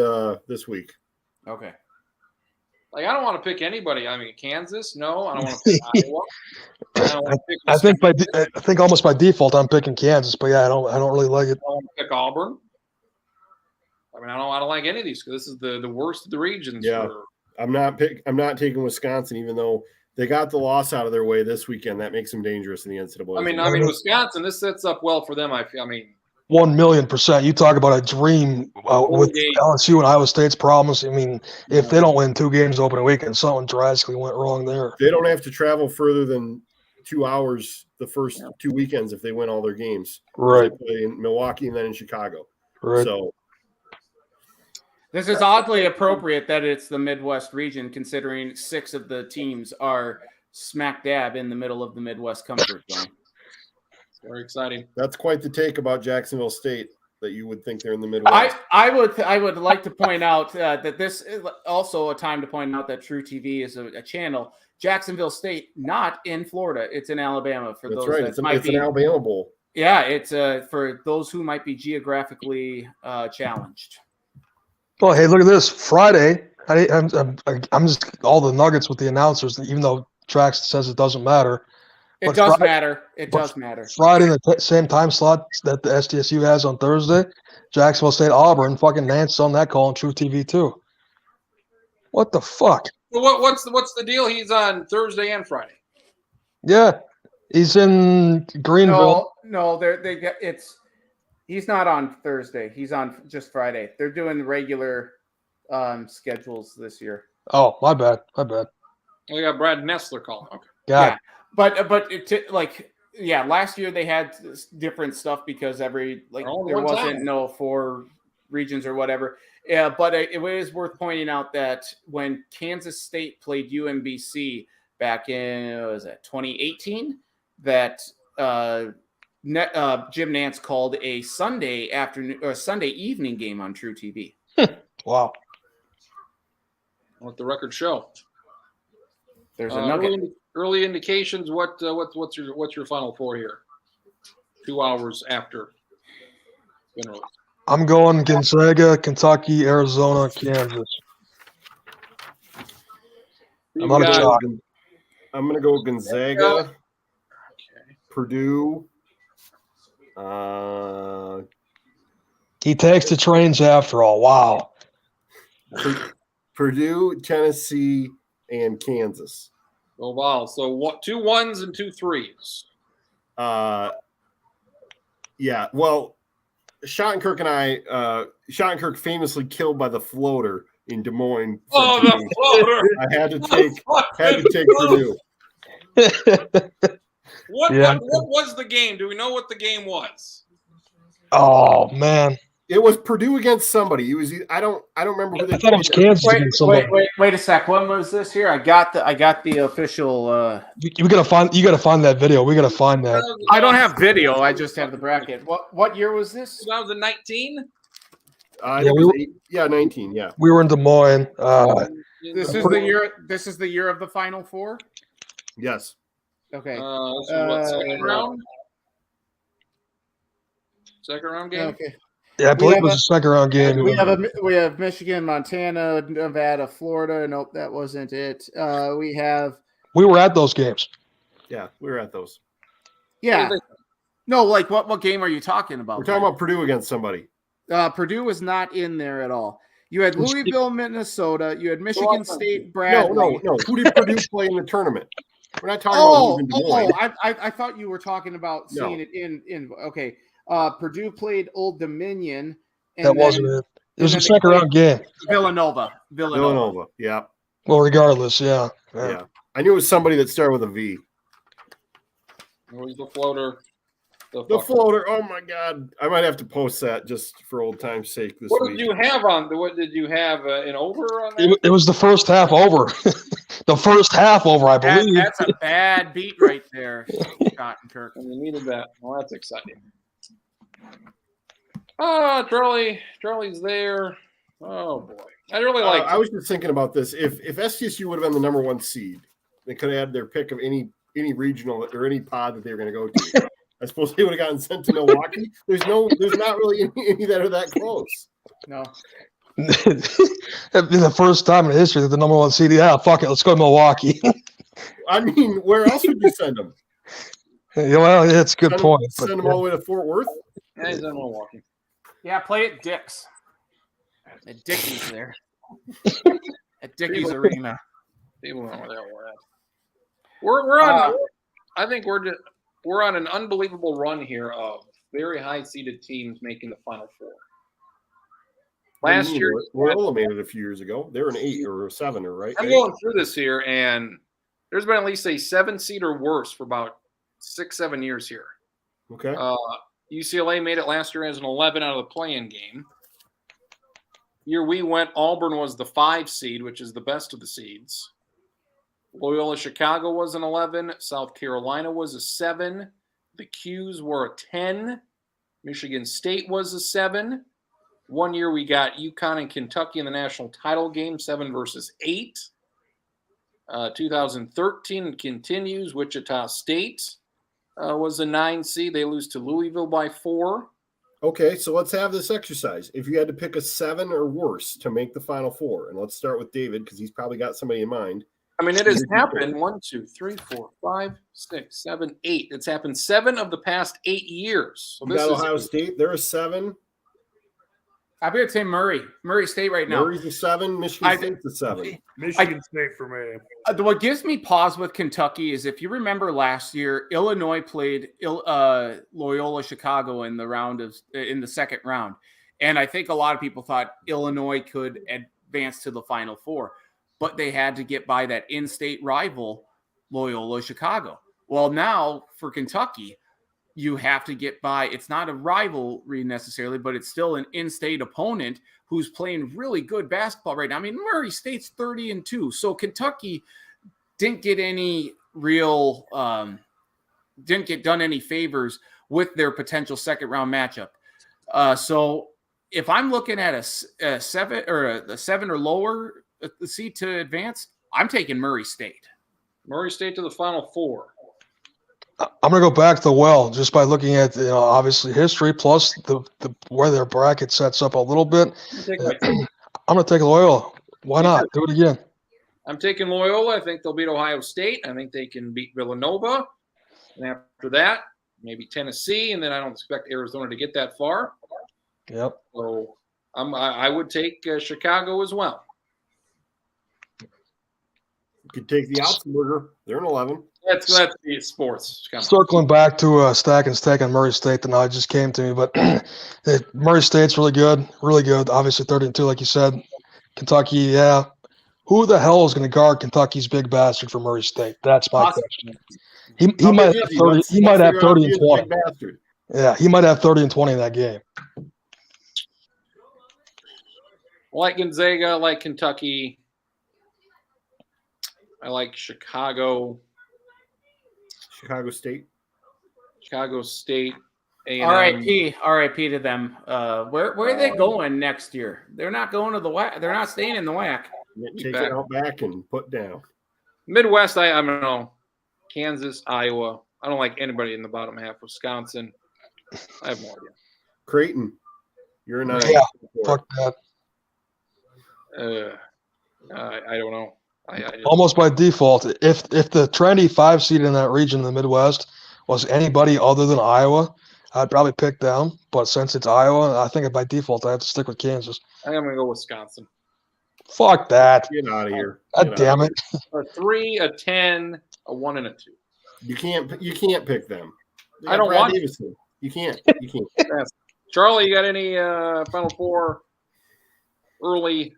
this week. Okay. I don't want to pick anybody. I mean, Kansas, no. I don't want to pick Iowa. I think almost by default I'm picking Kansas, but yeah, I don't really like it. I don't want to pick Auburn. I mean, I don't like any of these because this is the worst of the regions. Yeah, I'm not taking Wisconsin, even though they got the loss out of their way this weekend. That makes them dangerous in the NCAA. I mean, Wisconsin. This sets up well for them. I mean, 1,000,000%. You talk about a dream with LSU and Iowa State's problems. I mean, if they don't win 2 games opening weekend, something drastically went wrong there. They don't have to travel further than 2 hours the first 2 weekends if they win all their games. Right. They play in Milwaukee and then in Chicago. Right. So this is oddly appropriate that it's the Midwest region, considering 6 of the teams are smack dab in the middle of the Midwest Comfort Zone. Very exciting. That's quite the take about Jacksonville State, that you would think they're in the Midwest. I would like to point out that this is also a time to point out that True TV is a channel. Jacksonville State, not in Florida. It's in Alabama. For That's those right. that It's might be an Alabama Bowl. Yeah, it's for those who might be geographically challenged. Well, hey, look at this. Friday, I'm just all the nuggets with the announcers, even though Trax says it doesn't matter. It does matter. It does matter. Friday in the same time slot that the SDSU has on Thursday, Jacksonville State, Auburn, fucking Nance on that call on True TV too. What the fuck? Well, what's the deal? He's on Thursday and Friday. Yeah, he's in Greenville. No, it's He's not on Thursday. He's on just Friday. They're doing regular schedules this year. Oh, my bad. We got Brad Nessler calling. Okay. God. Yeah, but last year they had different stuff because there wasn't no 4 regions or whatever. Yeah, but it is worth pointing out that when Kansas State played UMBC back in 2018, that Jim Nantz called a Sunday afternoon or Sunday evening game on True TV. Wow. Let the record show. There's a nugget. Early indications. What's your Final Four here? 2 hours after. I'm going Gonzaga, Kentucky, Arizona, Kansas. I'm out of chalk. I'm going to go Gonzaga, Purdue. He takes the trains after all. Wow. Purdue, Tennessee, and Kansas. Oh, wow. So 2 1s and 2 3s. Yeah. Well, Schottenkirk famously killed by the floater in Des Moines. Oh, the floater! I had to take Purdue. What was the game? Do we know what the game was? Oh man, it was Purdue against somebody. It was I don't remember who they. I thought it was Kansas against somebody. Wait a sec. When was this here? I got the official. You gotta find that video. We gotta find that. I don't have video. I just have the bracket. What year was this? 2019. 19. Yeah, we were in Des Moines. This is the year. This is the year of the Final Four. Yes. Okay. Second round? Second round game? Okay. Yeah, I believe it was a second round game. We have Michigan, Montana, Nevada, Florida. Nope, that wasn't it. We were at those games. Yeah, we were at those. Yeah. No, like what game are you talking about? We're talking about Purdue against somebody. Purdue was not in there at all. You had Louisville, Minnesota. You had Michigan State, Bradley. No. Who did Purdue play in the tournament? We're not talking about Des Moines. I thought you were talking about seeing it in. Okay, Purdue played Old Dominion. And that wasn't it. It was a second round game. Villanova. Yeah. Well, regardless, yeah. I knew it was somebody that started with a V. It was the floater. The floater. Oh my God! I might have to post that just for old time's sake this week. What did you have in over on that? It was the first half over. The first half over, I believe. That's a bad beat right there, Schottenkirk. And we needed that. Well, that's exciting. Charlie's there. Oh boy, I really like. I was just thinking about this. If SDSU would have been the number 1 seed, they could have had their pick of any regional or any pod that they were going to go to. I suppose they would have gotten sent to Milwaukee. There's not really any that are that close. No. It'd be the first time in history that the number 1 seed. Yeah, fuck it, let's go to Milwaukee. I mean, where else would you send them? Yeah, well, that's a good point. Send them all the way to Fort Worth. Yeah, he's in Milwaukee. Yeah, play at Dick's. At Dickey's there. At Dickey's Arena. People know where we're at. We're on. I think we're on an unbelievable run here of very high seeded teams making the Final Four. Last year, Rolla made it a few years ago. They were an 8 or a 7, right? I'm going through this here, and there's been at least a 7 seed or worse for about 6-7 years here. Okay. UCLA made it last year as an 11 out of the play-in game. Year we went, Auburn was the 5 seed, which is the best of the seeds. Loyola Chicago was an 11. South Carolina was a 7. The Qs were a 10. Michigan State was a 7. One year we got UConn and Kentucky in the national title game, 7 versus 8. 2013 continues. Wichita State was a 9 seed. They lose to Louisville by 4. Okay, so let's have this exercise. If you had to pick a 7 or worse to make the Final Four, and let's start with David because he's probably got somebody in mind. I mean, it has happened 1, 2, 3, 4, 5, 6, 7, 8. It's happened 7 of the past 8 years. So you got Ohio State. They're a 7. I'm going to say Murray State right now. Murray's a 7. Michigan State's a 7. Michigan State for me. What gives me pause with Kentucky is if you remember last year, Illinois played Loyola Chicago in the second round, and I think a lot of people thought Illinois could advance to the Final Four, but they had to get by that in-state rival Loyola Chicago. Well, now for Kentucky, you have to get by. It's not a rivalry necessarily, but it's still an in-state opponent who's playing really good basketball right now. I mean, Murray State's 30-2. So Kentucky didn't get any real, didn't get done any favors with their potential second round matchup. So if I'm looking at a 7 or a 7 or lower seed to advance, I'm taking Murray State. Murray State to the Final Four. I'm going to go back to the well just by looking at obviously history plus the where their bracket sets up a little bit. I'm going to take Loyola. Why not? Do it again. I'm taking Loyola. I think they'll beat Ohio State. I think they can beat Villanova. And after that, maybe Tennessee. And then I don't expect Arizona to get that far. Yep. So I would take Chicago as well. You could take the Augsburger. They're an 11. That's the sports. Circling back to Stack and Stack and Murray State, the night just came to me, but Murray State's really good, really good. Obviously 30-2, like you said. Kentucky, yeah. Who the hell is going to guard Kentucky's big bastard for Murray State? That's my question. He might have 30. He might have 30 and 20. Yeah, he might have 30 and 20 in that game. I like Gonzaga, I like Kentucky. I like Chicago. Chicago State. Chicago State. R.I.P. to them. Where are they going next year? They're not going to the WAC. They're not staying in the WAC. Take it out back and put down. Midwest, I don't know. Kansas, Iowa. I don't like anybody in the bottom half. Wisconsin. I have no idea. Creighton. You're a 9. Yeah, fuck that. I don't know. I just, almost by default, if the trendy 5 seed in that region in the Midwest was anybody other than Iowa, I'd probably pick them. But since it's Iowa, I think by default I have to stick with Kansas. I think I'm gonna go Wisconsin. Fuck that! Get out of here! God damn it! A 3, a 10, a 1, and a 2. You can't pick them. I don't want Davidson. You can't. Charlie, you got any Final Four early?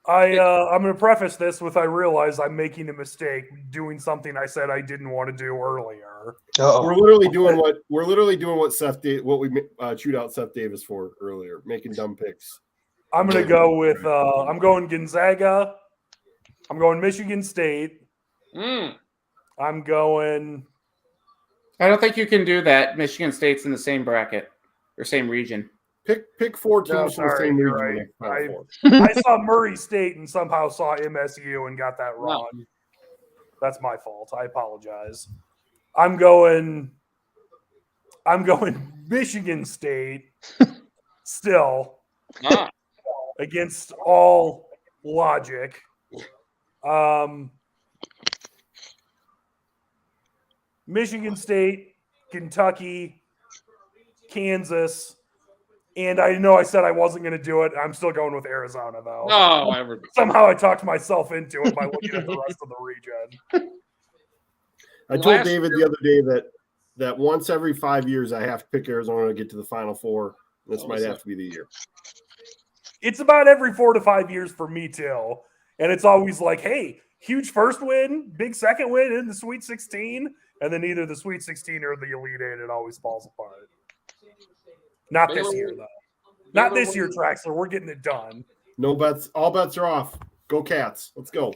I'm going to preface this with I realize I'm making a mistake doing something I said I didn't want to do earlier. Uh-oh. We're literally doing what we chewed out Seth Davis for earlier, making dumb picks. I'm going to go with I'm going Gonzaga. I'm going Michigan State. I'm going. I don't think you can do that. Michigan State's in the same bracket or same region. Pick 4 teams from the same region. Right. I saw Murray State and somehow saw MSU and got that wrong. No. That's my fault. I apologize. I'm going Michigan State still against all logic. Michigan State, Kentucky, Kansas. And I know I said I wasn't going to do it. I'm still going with Arizona, though. No, somehow I talked myself into it by looking at the rest of the region. I told David the other day that once every 5 years I have to pick Arizona to get to the Final Four. This might have to be the year. It's about every 4 to 5 years for me, too. And it's always like, hey, huge first win, big second win in the Sweet 16. And then either the Sweet 16 or the Elite 8, it always falls apart. Not this year, though. Not this year, Traxler. We're getting it done. No bets. All bets are off. Go Cats. Let's go.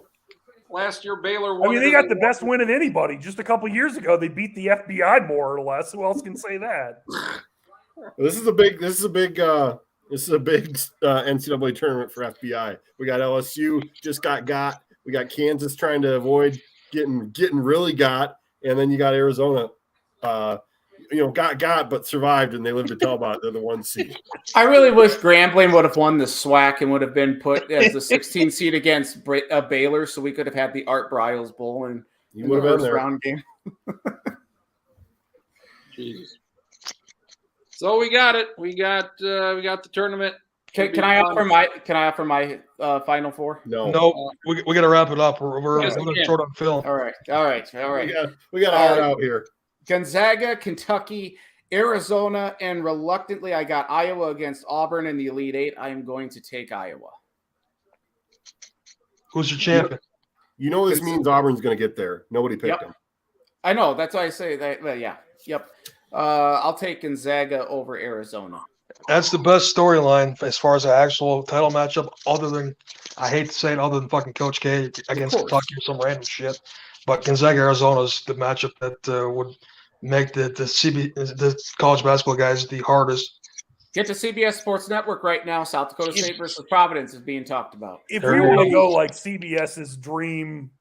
Last year, Baylor won. I mean, they got the best win of anybody. Just a couple years ago, they beat the FBI more or less. Who else can say that? This is a big NCAA tournament for FBI. We got LSU just got. We got Kansas trying to avoid getting really got, and then you got Arizona. Got but survived, and they live to tell about it. They're the 1 seed. I really wish Grambling would have won the SWAC and would have been put as the 16 seed against Baylor, so we could have had the Art Briles Bowl in the first round game. Jesus. So we got it. We got the tournament. Can I offer my final four? No. we got to wrap it up. We're Yes, running we can. short on film. All right. We got hard out here. Gonzaga, Kentucky, Arizona, and reluctantly, I got Iowa against Auburn in the Elite Eight. I am going to take Iowa. Who's your champion? You know this means Auburn's going to get there. Nobody picked them. I know. That's why I say that. Well, yeah. Yep. I'll take Gonzaga over Arizona. That's the best storyline as far as an actual title matchup, other than, I hate to say it, other than fucking Coach K against Kentucky or some random shit. But Gonzaga Arizona is the matchup that would make the college basketball guys the hardest. Get to CBS Sports Network right now. South Dakota State versus Providence is being talked about. If we want to go like CBS's dream,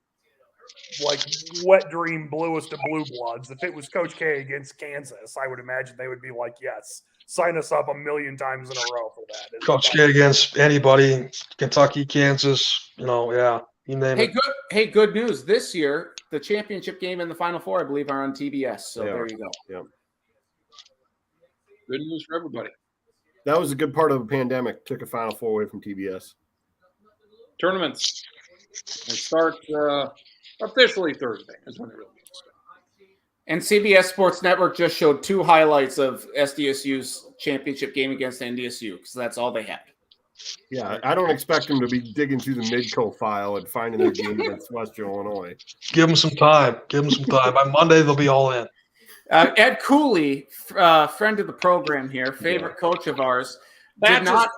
like wet dream, bluest of blue bloods, if it was Coach K against Kansas, I would imagine they would be like, yes, sign us up 1,000,000 times in a row for that. Coach K against anybody, Kentucky, Kansas, you name it. Good news. This year, the championship game and the Final Four, I believe, are on TBS. So there you go. Yeah. Good news for everybody. That was a good part of the pandemic. Took a Final Four away from TBS. Tournaments. They start officially Thursday is when it really gets started. And CBS Sports Network just showed 2 highlights of SDSU's championship game against NDSU because that's all they had. Yeah, I don't expect them to be digging through the Midco file and finding their game against Western Illinois. Give them some time. By Monday, they'll be all in. Ed Cooley, friend of the program here, favorite coach of ours, did not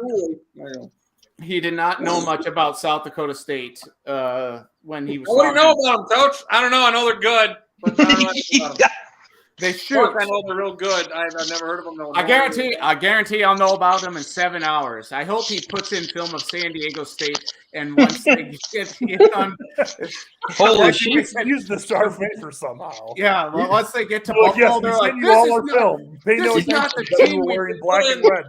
know much about South Dakota State when he was. What do you know about them, Coach? I don't know. I know they're good, but I don't know about them. They shoot. I know they're real good. I've never heard of them. No, I guarantee I'll know about them in 7 hours. I hope he puts in film of San Diego State, and once they get done, holy shit, use the star filter somehow. Yeah, well, once they get to Buffalo, they're like, "This is not the team wearing black and red."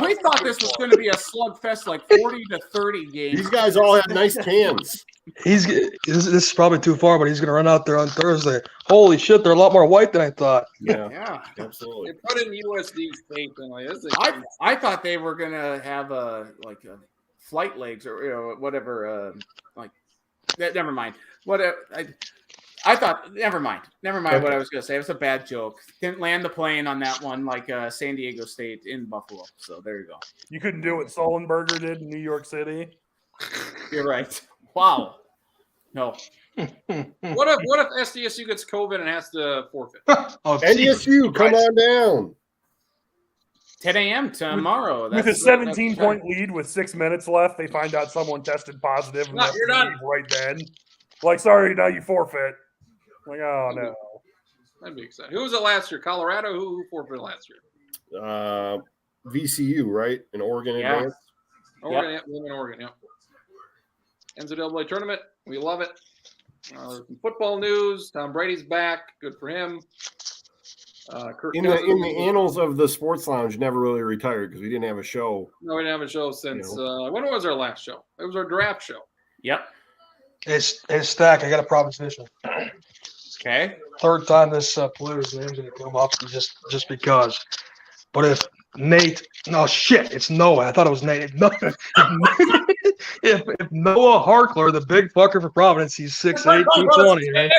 We thought this was going to be a slugfest, like 40 to 30 games. These guys all have nice cans. This is probably too far, but he's going to run out there on Thursday. Holy shit, they're a lot more white than I thought. Yeah, absolutely. They put in USD State and like this. I thought they were going to have a flight legs or whatever. Never mind. Whatever. I thought. Never mind. What I was going to say. It was a bad joke. Didn't land the plane on that one like San Diego State in Buffalo. So there you go. You couldn't do what Sullenberger did in New York City. You're right. Wow. No. What if SDSU gets COVID and has to forfeit? NDSU, come on down. 10 a.m. tomorrow. With a 17-point lead with 6 minutes left, they find out someone tested positive and you're done right then. Like, sorry, now you forfeit. Like, oh no. That'd be exciting. Who was it last year? Colorado? Who forfeited last year? VCU, right? In Oregon advance. Oregon, yeah. NCAA tournament. We love it. Football news. Tom Brady's back. Good for him. In the annals of the Sports Lounge, never really retired because we didn't have a show. No, we didn't have a show since when was our last show? It was our draft show. Yep. Hey, Stack, I got a proposition. Okay. Third time this player's name's going to come up just because. But if Nate, no shit, it's Noah. I thought it was Nate. If Noah Harkler, the big fucker for Providence, he's 6'8", 220, right?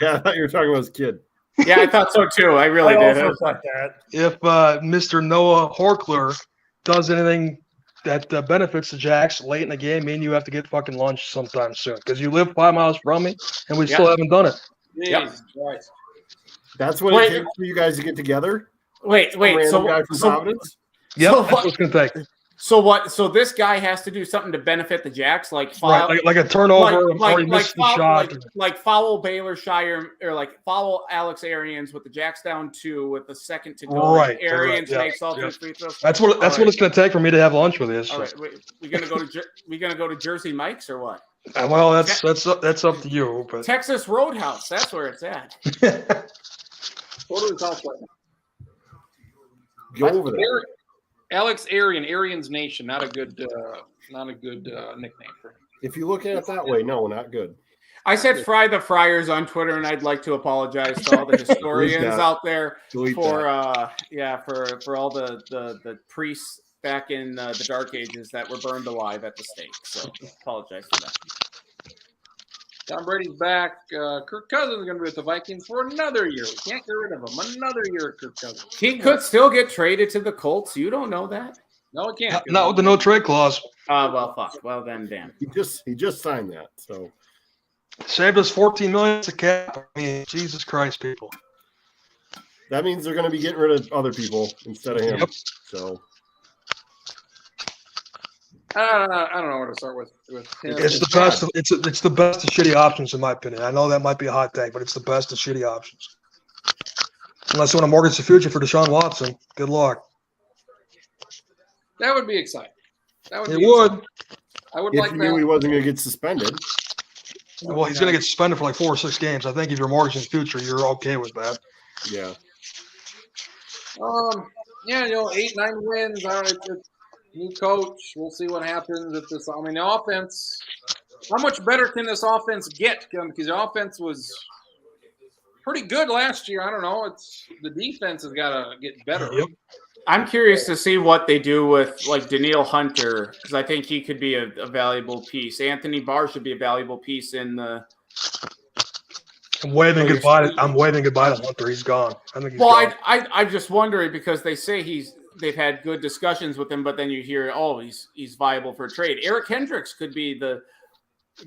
Yeah, I thought you were talking about his kid. Yeah, I thought so too. I really did. Also thought that. If Mr. Noah Harkler does anything that benefits the Jacks late in the game, me and you have to get fucking lunch sometime soon because you live 5 miles from me and we still haven't done it. Yep. Right. That's what it takes for you guys to get together? Wait. So guy from Providence? Yep, so that's what it's going to take. So what? So this guy has to do something to benefit the Jacks, like foul, right, like a turnover, or he missed the shot, like foul Baylor Shire, or like foul Alex Arians with the Jacks down 2 with the second to go. Right, Arians makes all 2 free throws. That's what it's going to take for me to have lunch with you. All right, we gonna go to Jersey Mike's or what? Well, that's up to you. But Texas Roadhouse, that's where it's at. Go to his house right now. Go over there. Alex Arian's Nation, not a good nickname for him. If you look at it that way, no, not good. I said fry the Friars on Twitter, and I'd like to apologize to all the historians out there for all the priests back in the Dark Ages that were burned alive at the stake. So apologize for that. Tom Brady's back. Kirk Cousins is going to be with the Vikings for another year. We can't get rid of him. Another year, Kirk Cousins. He could still get traded to the Colts. You don't know that. No, he can't. Not with the no trade clause. Well, fuck. Well, then, damn. He just signed that. So saved us $14 million to cap. I mean, Jesus Christ, people. that means they're going to be getting rid of other people instead of him. Yep. So I don't know where to start with him. It's the best. It's the best of shitty options, in my opinion. I know that might be a hot take, but it's the best of shitty options. Unless you want to mortgage the future for Deshaun Watson, good luck. That would be exciting. It would. Exciting. I would if like you that. knew he wasn't going to get suspended. Well, he's going to get suspended for like 4 or 6 games. I think if you're mortgaging the future, you're okay with that. Yeah. Yeah, 8-9 wins. I don't know. It's new coach. We'll see what happens if this. I mean, the offense. How much better can this offense get? Because the offense was pretty good last year. I don't know. The defense has got to get better. Yep. I'm curious to see what they do with like Danielle Hunter, because I think he could be a valuable piece. Anthony Barr should be a valuable piece in the. I'm waving goodbye to Hunter. He's gone. I think he's gone. I'm just wondering because they say they've had good discussions with him, but then you hear, he's viable for a trade. Eric Hendricks could be the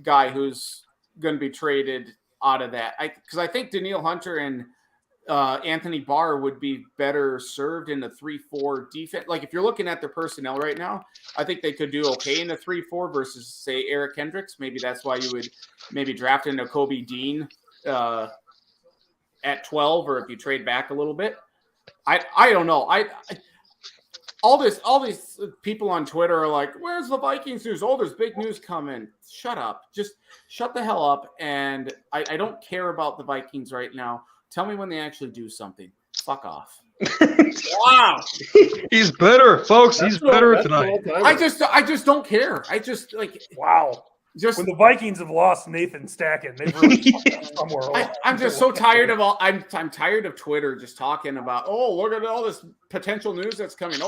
guy who's going to be traded out of that. Because I think Danielle Hunter and Anthony Barr would be better served in the 3-4 defense. Like if you're looking at their personnel right now, I think they could do okay in the 3-4 versus say Eric Hendricks. Maybe that's why you would maybe draft into Kobe Dean at 12, or if you trade back a little bit. I don't know. All these people on Twitter are like, where's the Vikings news? Oh, there's big news coming. Shut up. Just shut the hell up. And I don't care about the Vikings right now. Tell me when they actually do something. Fuck off. Wow. He's better, folks. He's better tonight. I just don't care. I just like wow. Just when the Vikings have lost Nathan Stacken, they've really somewhere. I'm just so tired of I'm tired of Twitter just talking about, look at all this potential news that's coming.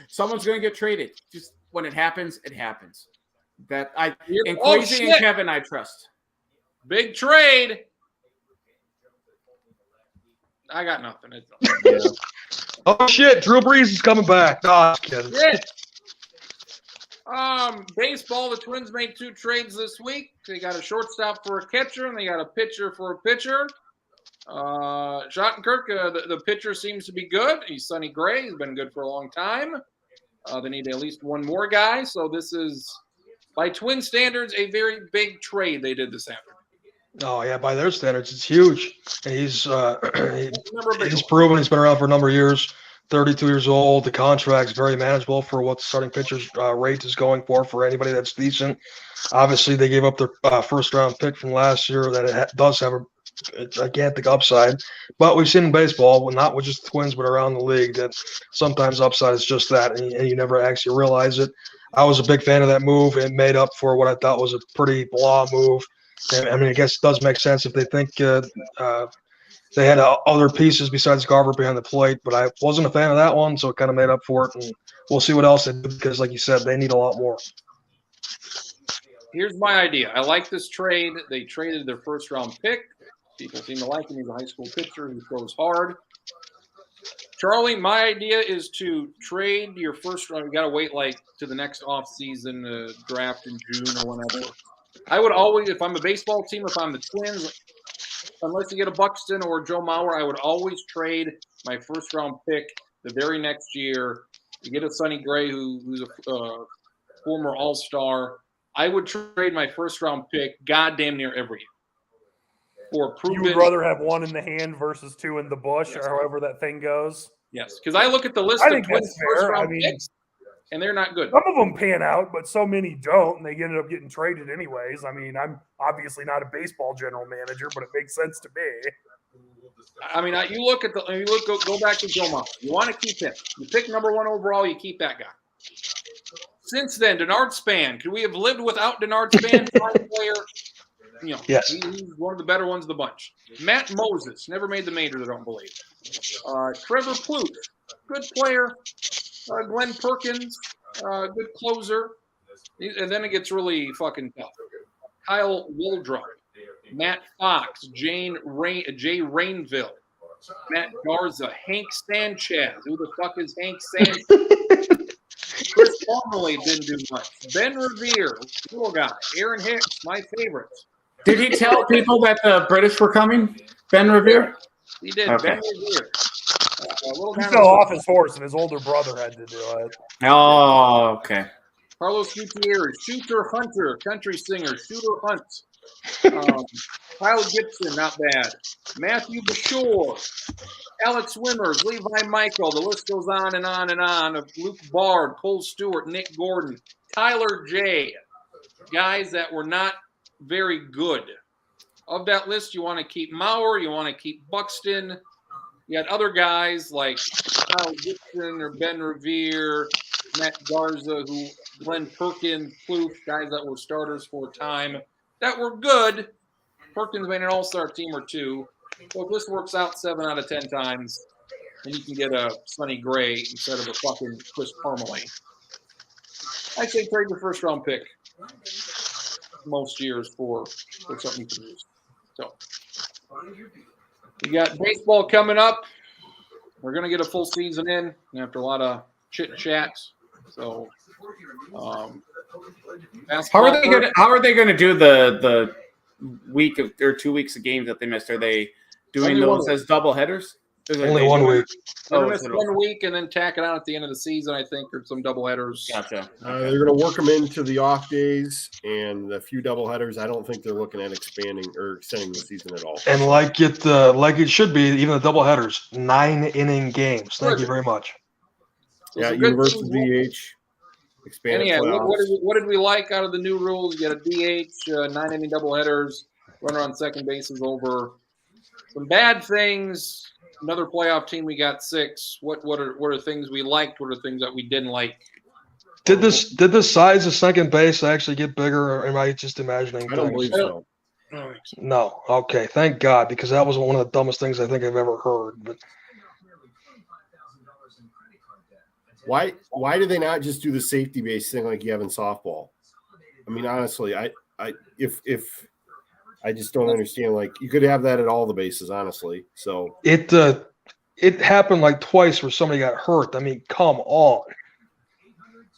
Someone's gonna get traded. Just when it happens, it happens. And Crazy and Kevin, I trust. Big trade. I got nothing. Oh shit! Drew Brees is coming back. No, I'm kidding. Shit. Baseball. The Twins made 2 trades this week. They got a shortstop for a catcher, and they got a pitcher for a pitcher. Schottenkirk, the pitcher seems to be good. He's Sonny Gray. He's been good for a long time. They need at least one more guy. So this is, by Twin standards, a very big trade they did this afternoon. Oh yeah, by their standards, it's huge. And he's proven he's been around for a number of years. 32 years old. The contract's very manageable for what the starting pitcher's rate is going for anybody that's decent. Obviously, they gave up their first-round pick from last year that does have a gigantic upside. But we've seen in baseball, not with just the Twins, but around the league, that sometimes upside is just that, and you never actually realize it. I was a big fan of that move. It made up for what I thought was a pretty blah move. I mean, I guess it does make sense if they think they had other pieces besides Garver behind the plate, but I wasn't a fan of that one, so it kind of made up for it. And we'll see what else they do because, like you said, they need a lot more. Here's my idea. I like this trade. They traded their first-round pick. People seem to like him. He's a high school pitcher who throws hard. Charlie, my idea is to trade your first round. You got to wait to the next offseason draft in June or whenever. I would always, if I'm a baseball team, if I'm the Twins, unless you get a Buxton or Joe Mauer, I would always trade my first-round pick the very next year. You get a Sonny Gray who's a former All-Star. I would trade my first-round pick goddamn near every year. For proven. You would rather have one in the hand versus 2 in the bush, or however that thing goes? Yes, because I look at the list of Twins first-round picks, and they're not good. Some of them pan out, but so many don't, and they end up getting traded anyways. I mean, I'm obviously not a baseball general manager, but it makes sense to me. I mean, go back to Joe Mauer. You want to keep him. You pick number 1 overall, you keep that guy. Since then, Denard Span. Could we have lived without Denard Span? 5 player. Yes. He's one of the better ones of the bunch. Matt Moses, never made the majors, I don't believe. Trevor Plouffe, good player. Glenn Perkins, good closer. And then it gets really fucking tough. Kyle Waldrop, Matt Fox, Jay Rainville, Matt Garza, Hank Sanchez. Who the fuck is Hank Sanchez? Chris Parmalee didn't do much. Ben Revere, little guy. Aaron Hicks, my favorite. Did he tell people that the British were coming? Ben Revere? He did. Okay. Ben Revere. He fell off his horse, and his older brother had to do it. Oh, okay. Carlos Gutierrez, Shooter Hunter, country singer, Shooter Hunt. Kyle Gibson, not bad. Matthew Bashore, Alex Wimmers, Levi Michael. The list goes on and on and on of Luke Bard, Cole Stewart, Nick Gordon, Tyler J. Guys that were not very good. Of that list, you want to keep Maurer, you want to keep Buxton. You had other guys like Kyle Gibson or Ben Revere, Matt Garza, Glenn Perkins, Plouffe, guys that were starters for a time that were good. Perkins made an all-star team or two. So if this works out 7 out of 10 times, then you can get a Sonny Gray instead of a fucking Chris Parmalee. I'd say trade your first-round pick most years for something you can use. So we got baseball coming up. We're going to get a full season in after a lot of chit-chat. So how are they going to do the week of or 2 weeks of games that they missed? Are they doing those as double headers? Only 1 week. They're going to miss 1 week and then tack it on at the end of the season, I think, or some double headers. Gotcha. They're going to work them into the off days and a few double headers. I don't think they're looking at expanding or extending the season at all. And like it should be, even the double headers, 9-inning games. Thank you very much. Yeah, Universal DH. Expanded playoffs. What did we like out of the new rules? You got a DH, 9-inning doubleheaders, runner on second base is over. Some bad things. Another playoff team, we got 6. What are things we liked? What are things that we didn't like? Did the size of second base actually get bigger, or am I just imagining? I don't believe so. No. Okay. Thank God, because that was one of the dumbest things I think I've ever heard. But why do they not just do the safety base thing like you have in softball? I mean, honestly, I just don't understand. Like, you could have that at all the bases, honestly. So it happened like twice where somebody got hurt. I mean, come on.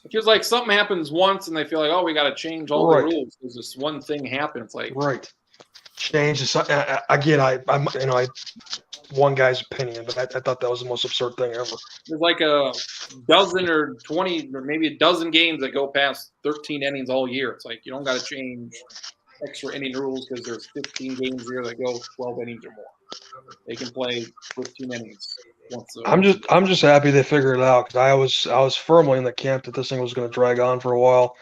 It feels like something happens once and they feel like, oh, we got to change all the rules because this one thing happened. It's like change again. I one guy's opinion, but I thought that was the most absurd thing ever. There's like a dozen or 20 or maybe a dozen games that go past 13 innings all year. It's like you don't got to change extra inning rules because there's 15 games here that go 12 innings or more. They can play 15 innings. I'm just happy they figured it out because I was firmly in the camp that this thing was going to drag on for a while,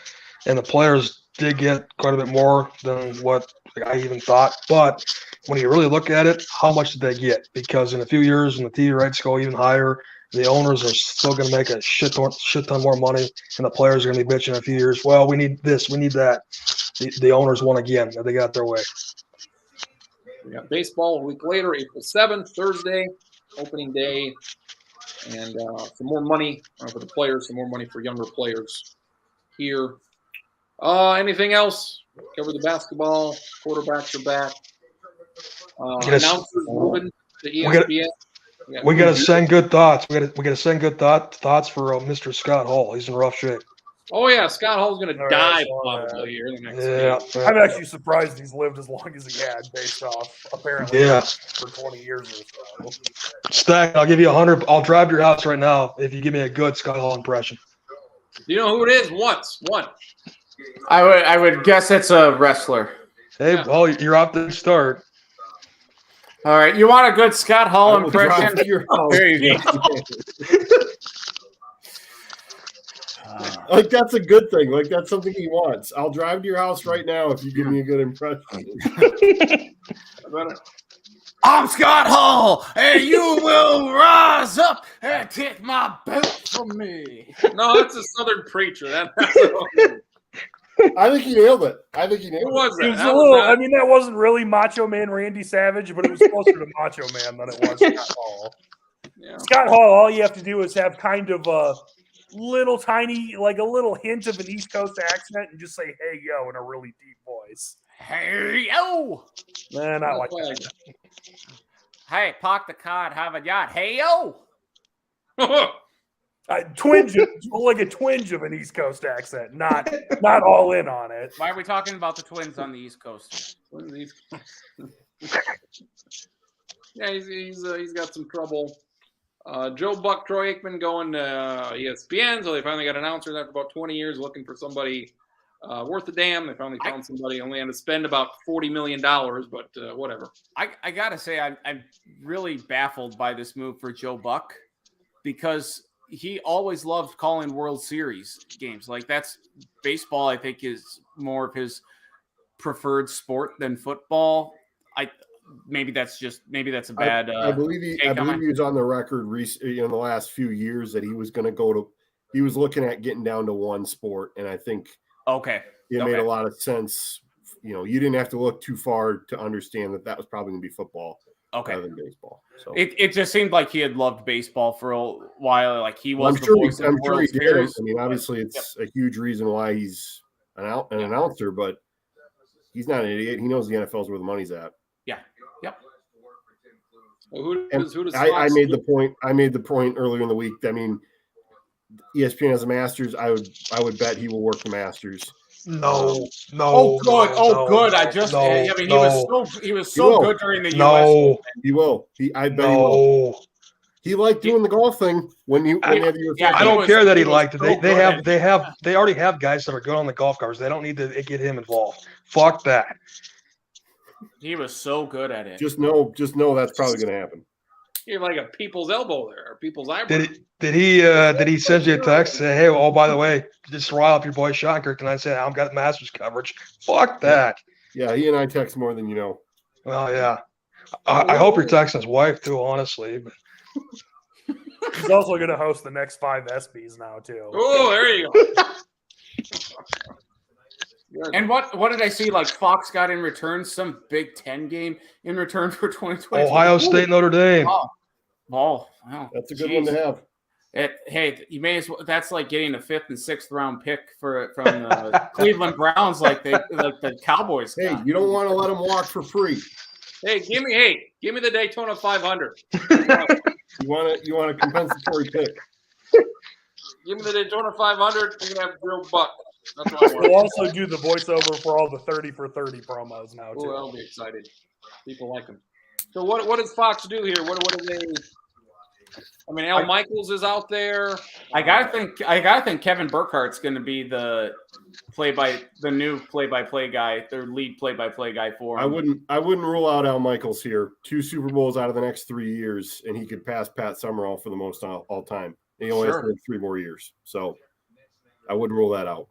and the players did get quite a bit more than what I even thought. But when you really look at it, how much did they get? Because in a few years, when the TV rights go even higher, the owners are still going to make a shit ton more money, and the players are going to be bitching in a few years. Well, we need this, we need that. The owners won again. They got their way. We got baseball a week later, April 7th, Thursday, opening day, and some more money for the players, some more money for younger players here. Anything else? Cover the basketball. Quarterbacks are back. Announcers moving to ESPN. We got to send good thoughts. We got to send good thoughts for Mr. Scott Hall. He's in rough shape. Oh yeah, Scott Hall's going to die probably here in the next week. I'm actually surprised he's lived as long as he had, based off apparently for 20 years or so. Stack, I'll give you 100. I'll drive to your house right now if you give me a good Scott Hall impression. Do you know who it is? One. I would guess it's a wrestler. Hey, well, you're off to start. All right, you want a good Scott Hall impression? There you go. Like, that's a good thing. Like, that's something he wants. I'll drive to your house right now if you give me a good impression. I'm Scott Hall, and you will rise up and take my belt from me. No, that's a Southern preacher. I think he nailed it. I think he nailed Who was It that? was That a was little. not- I mean, that wasn't really Macho Man Randy Savage, but it was closer to Macho Man than it was Scott Hall. yeah. Scott Hall, all you have to do is have kind of a little tiny, like a little hint of an East Coast accent, and just say "Hey yo" in a really deep voice. Hey yo! Man, not like that. Hey, park the car and have a yacht. Hey yo! Twinge, like a twinge of an East Coast accent, not all in on it. Why are we talking about the Twins on the East Coast? Yeah, he's got some trouble. Joe Buck, Troy Aikman going to ESPN, so they finally got announcers after about 20 years looking for somebody worth a damn. They finally found somebody. Only had to spend about $40 million, but whatever. I gotta say, I'm really baffled by this move for Joe Buck because he always loved calling World Series games. Like that's baseball. I think is more of his preferred sport than football. Maybe that's a bad. I believe he was on the record in the last few years that he was going to go to. He was looking at getting down to one sport, and I think it made a lot of sense. You didn't have to look too far to understand that was probably going to be football rather than baseball. So it just seemed like he had loved baseball for a while. Like he was I'm sure he World did. Series. I mean, obviously, it's a huge reason why he's an announcer, but he's not an idiot. He knows the NFL's where the money's at. Yeah. Yep. Well, who does I made the point. I made the point earlier in the week. I mean, ESPN has a Masters. I would bet he will work the Masters. No. Oh, good. Good. He was so good during the U.S. He will. I bet he will. He liked doing the golf thing when he had the US. I don't care that he liked it. They already have guys that are good on the golf cars. They don't need to get him involved. Fuck that. He was so good at it. Just know that's probably going to happen. You're like a people's elbow there, or people's eyebrow. Did he send you a text say, hey, oh, by the way, just rile up your boy Shankirk tonight, say I've got Masters coverage. Fuck that. Yeah, he and I text more than you know. Well, yeah. I hope you're texting his wife too, honestly. But he's also going to host the next 5 ESPYs now too. Oh, there you go. And what did I see? Like Fox got in return some Big Ten game in return for 2020. Ohio State, Notre Dame. Oh, wow. That's a good one to have. Hey, you may as well. That's like getting a 5th and 6th round pick from the Cleveland Browns, like the Cowboys. Hey, you don't want to let them walk for free. Hey, give me the Daytona 500. You want a compensatory pick? Give me the Daytona 500. You can have Joe Buck. That's what I want. We'll also do the voiceover for all the 30 for 30 promos now too. I'll be excited. People like them. So what does Fox do here? What do they? I mean, Al Michaels is out there. I gotta think Kevin Burkhardt's going to be the new play-by-play guy, their lead play-by-play guy for him. I wouldn't rule out Al Michaels here. 2 Super Bowls out of the next 3 years, and he could pass Pat Summerall for the most all time. And he only has 3 more years, so I wouldn't rule that out.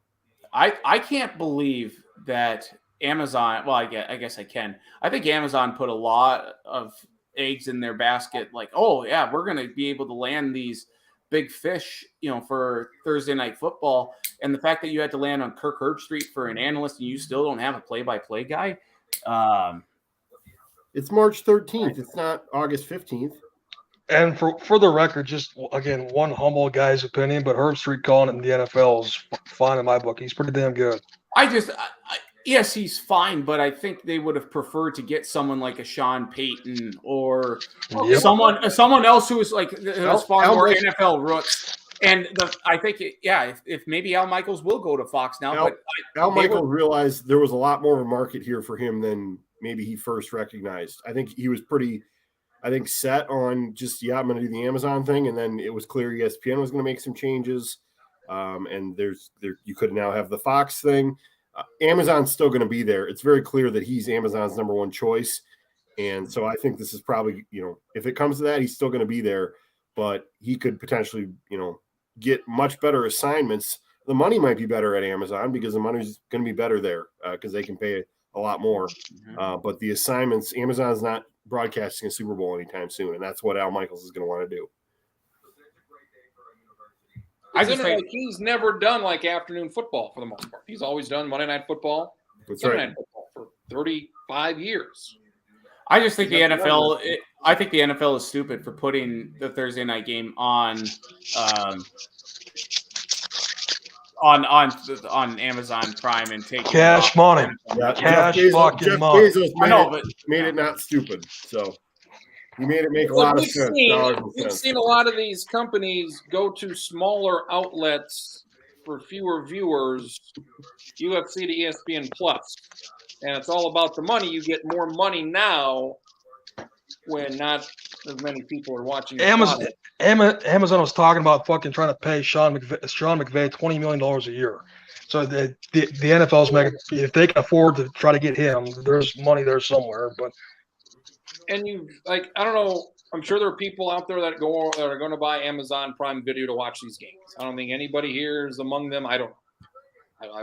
I can't believe that Amazon. Well, I guess I can. I think Amazon put a lot of eggs in their basket. Like, oh yeah, we're going to be able to land these big fish, for Thursday Night Football. And the fact that you had to land on Kirk Herbstreit for an analyst, and you still don't have a play-by-play guy. It's March 13th. It's not August 15th. And for the record, just again, one humble guy's opinion, but Herbstreit calling it in the NFL is fine in my book. He's pretty damn good. Yes, he's fine, but I think they would have preferred to get someone like a Sean Payton or someone else who was like has far more NFL roots. And I think, if maybe Al Michaels will go to Fox now. Al Michaels realized there was a lot more of a market here for him than maybe he first recognized. I think he was pretty set on just, I'm going to do the Amazon thing. And then it was clear ESPN was going to make some changes. And you could now have the Fox thing. Amazon's still going to be there. It's very clear that he's Amazon's number one choice. And so I think this is probably, if it comes to that, he's still going to be there, but he could potentially, get much better assignments. The money might be better at Amazon because the money's going to be better there because they can pay a lot more. But the assignments, Amazon's not broadcasting a Super Bowl anytime soon. And that's what Al Michaels is going to want to do. He's never done like afternoon football for the most part. He's always done Monday Night Football, Sunday Night Football for 35 years. I just think the NFL. I think the NFL is stupid for putting the Thursday night game on Amazon Prime and taking cash money. Yeah, Cash fucking money. Bezos made it not stupid. So he made it make a lot of sense. We've seen a lot of these companies go to smaller outlets for fewer viewers, UFC to ESPN Plus, and it's all about the money. You get more money now when not as many people are watching. Amazon was talking about fucking trying to pay Sean McVay $20 million a year. So the NFL's making, if they can afford to try to get him, there's money there somewhere. But I don't know. I'm sure there are people out there that are going to buy Amazon Prime Video to watch these games. I don't think anybody here is among them. I don't know.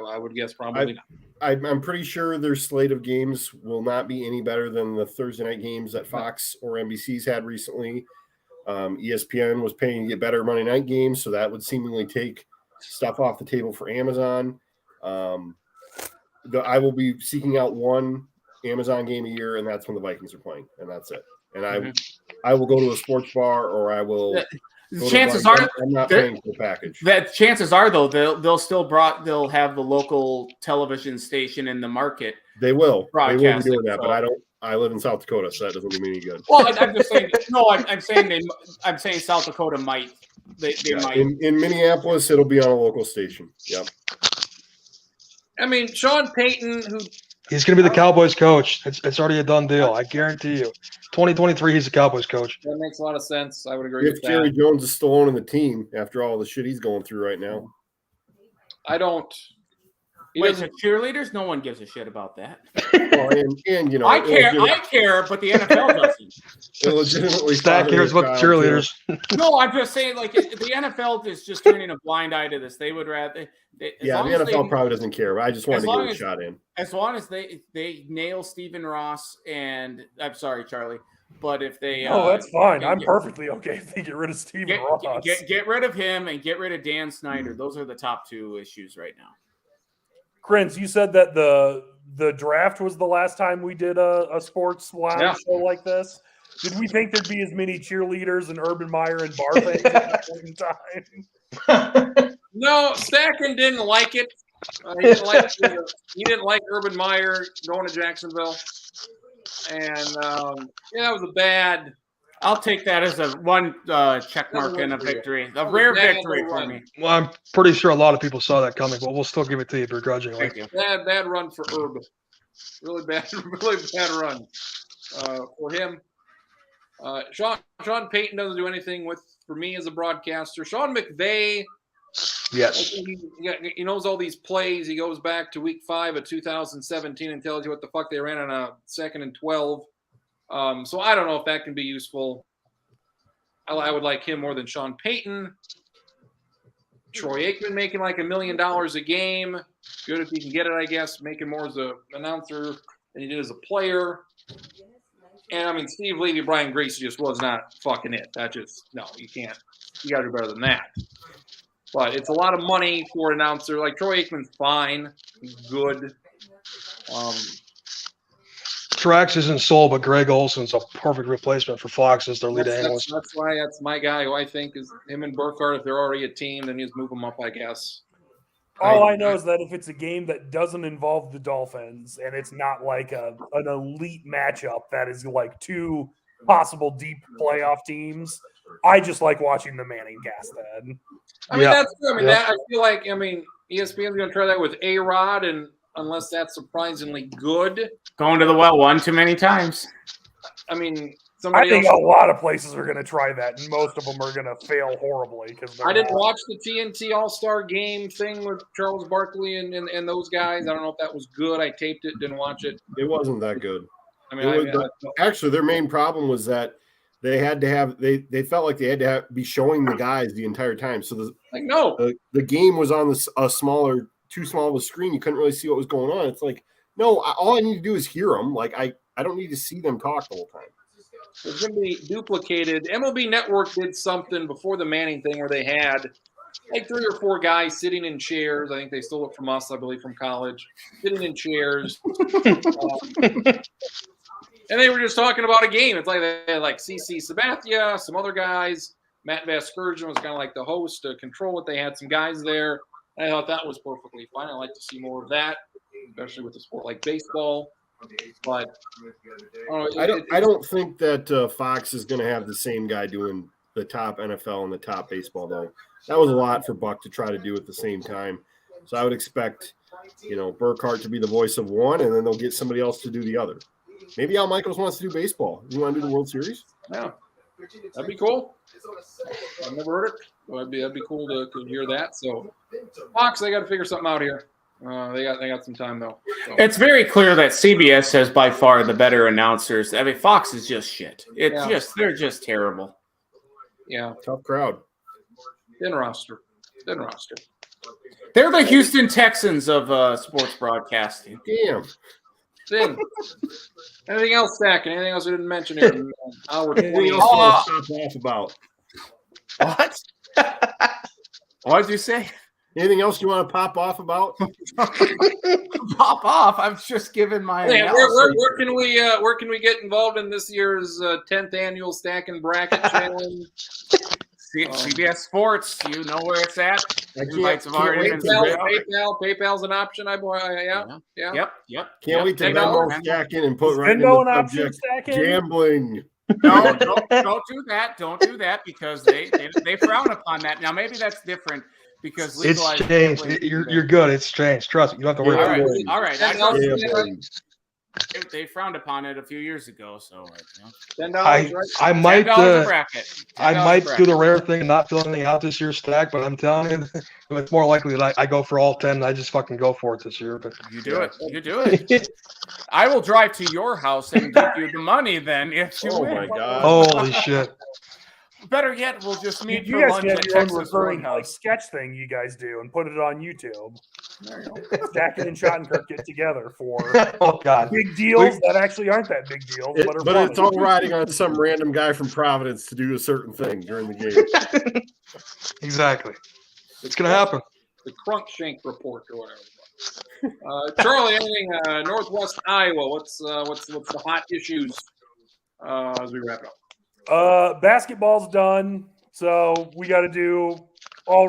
I would guess probably not. I'm pretty sure their slate of games will not be any better than the Thursday night games that Fox or NBC's had recently. ESPN was paying to get better Monday night games, so that would seemingly take stuff off the table for Amazon. I will be seeking out one Amazon game a year, and that's when the Vikings are playing, and that's it. And I will go to a sports bar, or I will. Chances are I'm not paying for the package. That chances are though they'll have the local television station in the market. They will be doing that, so. but I live in South Dakota, so that doesn't do me any good. Well, I'm just saying. No, I'm saying South Dakota might. They might. In Minneapolis, it'll be on a local station. Yep. I mean, Sean Payton, he's going to be the Cowboys coach. It's already a done deal. I guarantee you. 2023, he's the Cowboys coach. That makes a lot of sense. I would agree with that. If Jerry Jones is still owning the team after all the shit he's going through right now. I don't. Wait, so cheerleaders? No one gives a shit about that. Well, and you know, I care, but the NFL doesn't. Illegitimately, Stack cares about the cheerleaders. No, I'm just saying, like the NFL is just turning a blind eye to this. They would rather. The NFL probably doesn't care. But I just wanted to get a shot in. As long as they nail Stephen Ross and I'm sorry, Charlie, but if they that's fine. I'm perfectly okay if they get rid of Stephen Ross. Get rid of him and get rid of Dan Snyder. Those are the top two issues right now. Prince, you said that the draft was the last time we did a sports lounge show like this. Did we think there'd be as many cheerleaders and Urban Meyer and Barface at that point in time? No, Stacken didn't like it. He didn't like Urban Meyer going to Jacksonville, and that was a bad. I'll take that as a one check mark and a victory, a rare victory for me. Well, I'm pretty sure a lot of people saw that coming, but we'll still give it to you begrudgingly. Thank you. Bad run for Urb. Really bad run for him. Sean Payton doesn't do anything for me as a broadcaster. Sean McVay, yes, he knows all these plays. He goes back to week 5 of 2017 and tells you what the fuck they ran on a 2nd and 12. So I don't know if that can be useful. I would like him more than Sean Payton. Troy Aikman making like $1 million a game. Good if he can get it, I guess. Making more as an announcer than he did as a player. And I mean, Steve Levy, Brian Grace just was not fucking it. No, you can't. You got to do better than that. But it's a lot of money for an announcer. Like Troy Aikman's fine. He's good. Trax isn't sold, but Greg Olson's a perfect replacement for Fox as their lead analyst. That's why that's my guy who I think is him and Burkhardt. If they're already a team, then you just move them up, I guess. All I know is that if it's a game that doesn't involve the Dolphins and it's not like an elite matchup that is like two possible deep playoff teams, I just like watching the Manning cast then. I mean, that's true. I mean, I feel like, ESPN's going to try that with A-Rod, and unless that's surprisingly good. Going to the well one too many times. I mean, I think a lot of places are going to try that, and most of them are going to fail horribly. I didn't watch the TNT All-Star Game thing with Charles Barkley and those guys. I don't know if that was good. I taped it, didn't watch it. It wasn't that good. I mean, actually, their main problem was that they had to have they felt like they had to be showing the guys the entire time. So the game was on too small of a screen. You couldn't really see what was going on. It's like, no, all I need to do is hear them. Like I don't need to see them talk the whole time. It's going to be duplicated. MLB Network did something before the Manning thing where they had like 3 or 4 guys sitting in chairs. I think they stole it from us, I believe, from college. Sitting in chairs. And they were just talking about a game. It's like they had like CC Sabathia, some other guys. Matt Vasgersian was kind of like the host to control it. They had some guys there. I thought that was perfectly fine. I like to see more of that, especially with a sport like baseball. But I don't think that Fox is going to have the same guy doing the top NFL and the top baseball, though. That was a lot for Buck to try to do at the same time. So I would expect, Burkhart to be the voice of one, and then they'll get somebody else to do the other. Maybe Al Michaels wants to do baseball. You want to do the World Series? Yeah, that'd be cool. I've never heard it. That'd be cool to hear that. So Fox, they got to figure something out here. They got some time though. So. It's very clear that CBS has by far the better announcers. I mean, Fox is just shit. They're just terrible. Yeah, tough crowd. Thin roster. They're the Houston Texans of sports broadcasting. Damn. Thin. Anything else, Stacking? Anything else we didn't mention here? Hour 20. Anything else you want to stop off about? What? What did you say? Anything else you want to pop off about? Pop off! I'm just giving my. Yeah, where can we get involved in this year's 10th annual Stacking Bracket Challenge? CBS Sports, you know where it's at. PayPal's an option. Yep. Can't wait to Venmo Stacking and put right in Venmo the an option, subject Stacking? gambling. No, don't do that. Don't do that because they frown upon that. Now maybe that's different because it's changed. You're good. It's changed. Trust me. You don't have to worry. All right. They frowned upon it a few years ago, so I might $10 do the rare thing and not fill anything out this year, Stack. But I'm telling you, it's more likely that I go for all 10. And I just fucking go for it this year. But you do it. I will drive to your house and give you the money then if you win. My God! Holy shit! Better yet, we'll just meet you for guys lunch get at your own Texas recurring Roadhouse. sketch thing you guys do and put it on YouTube. Stacking and Schottenkirk get together for big deals that actually aren't that big deals, but it's all riding on some random guy from Providence to do a certain thing during the game. Exactly. It's gonna happen. The Crunkshank report or whatever. Charlie, anything Northwest Iowa? What's the hot issues as we wrap it up? Basketball's done, so we got to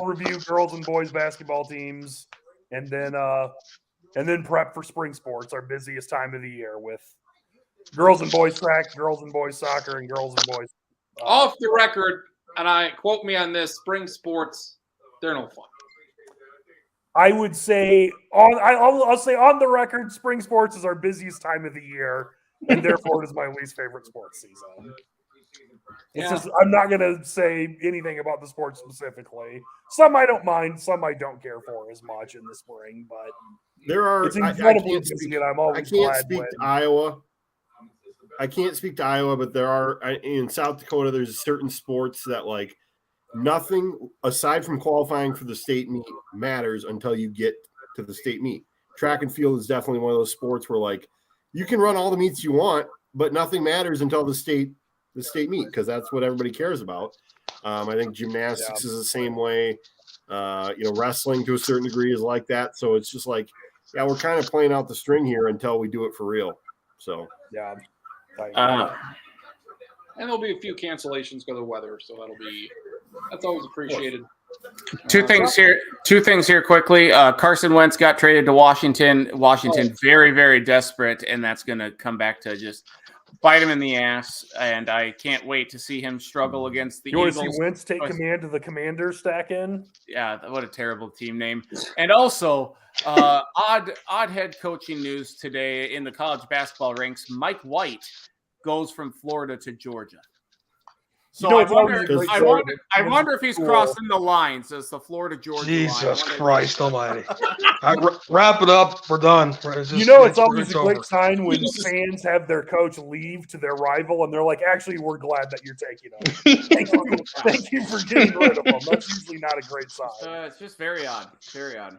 review girls and boys basketball teams, and then prep for spring sports, our busiest time of the year with girls and boys track, girls and boys soccer, and girls and boys. Off the record, and I quote me on this: spring sports, they're no fun. I would say I'll say on the record, spring sports is our busiest time of the year, and therefore it is my least favorite sports season. It's just I'm not gonna say anything about the sport specifically. Some I don't mind, some I don't care for as much in the spring, but there are it's incredibly busy, and I'm always glad speak to Iowa. I can't speak to Iowa, but there are in South Dakota. There's certain sports that like nothing aside from qualifying for the state meet matters until you get to the state meet. Track and field is definitely one of those sports where like you can run all the meets you want, but nothing matters until the state meet because that's what everybody cares about. I think gymnastics is the same way. Wrestling to a certain degree is like that. So it's just like, we're kind of playing out the string here until we do it for real. So and there'll be a few cancellations because of the weather, so that's always appreciated. Two things here quickly. Carson Wentz got traded to Washington. Very, very desperate, and that's going to come back to just bite him in the ass. And I can't wait to see him struggle against the Eagles. You want to see Wentz take command of the Commanders, Stacking? Yeah, what a terrible team name. And also, odd head coaching news today in the college basketball ranks. Mike White goes from Florida to Georgia. So I wonder if he's crossing the lines as the Florida-Georgia line. Jesus Christ almighty. Wrap it up. We're done. It's always a great sign when fans have their coach leave to their rival, and they're like, actually, we're glad that you're taking him. Thank you for getting rid of him. That's usually not a great sign. It's just very odd. Very odd.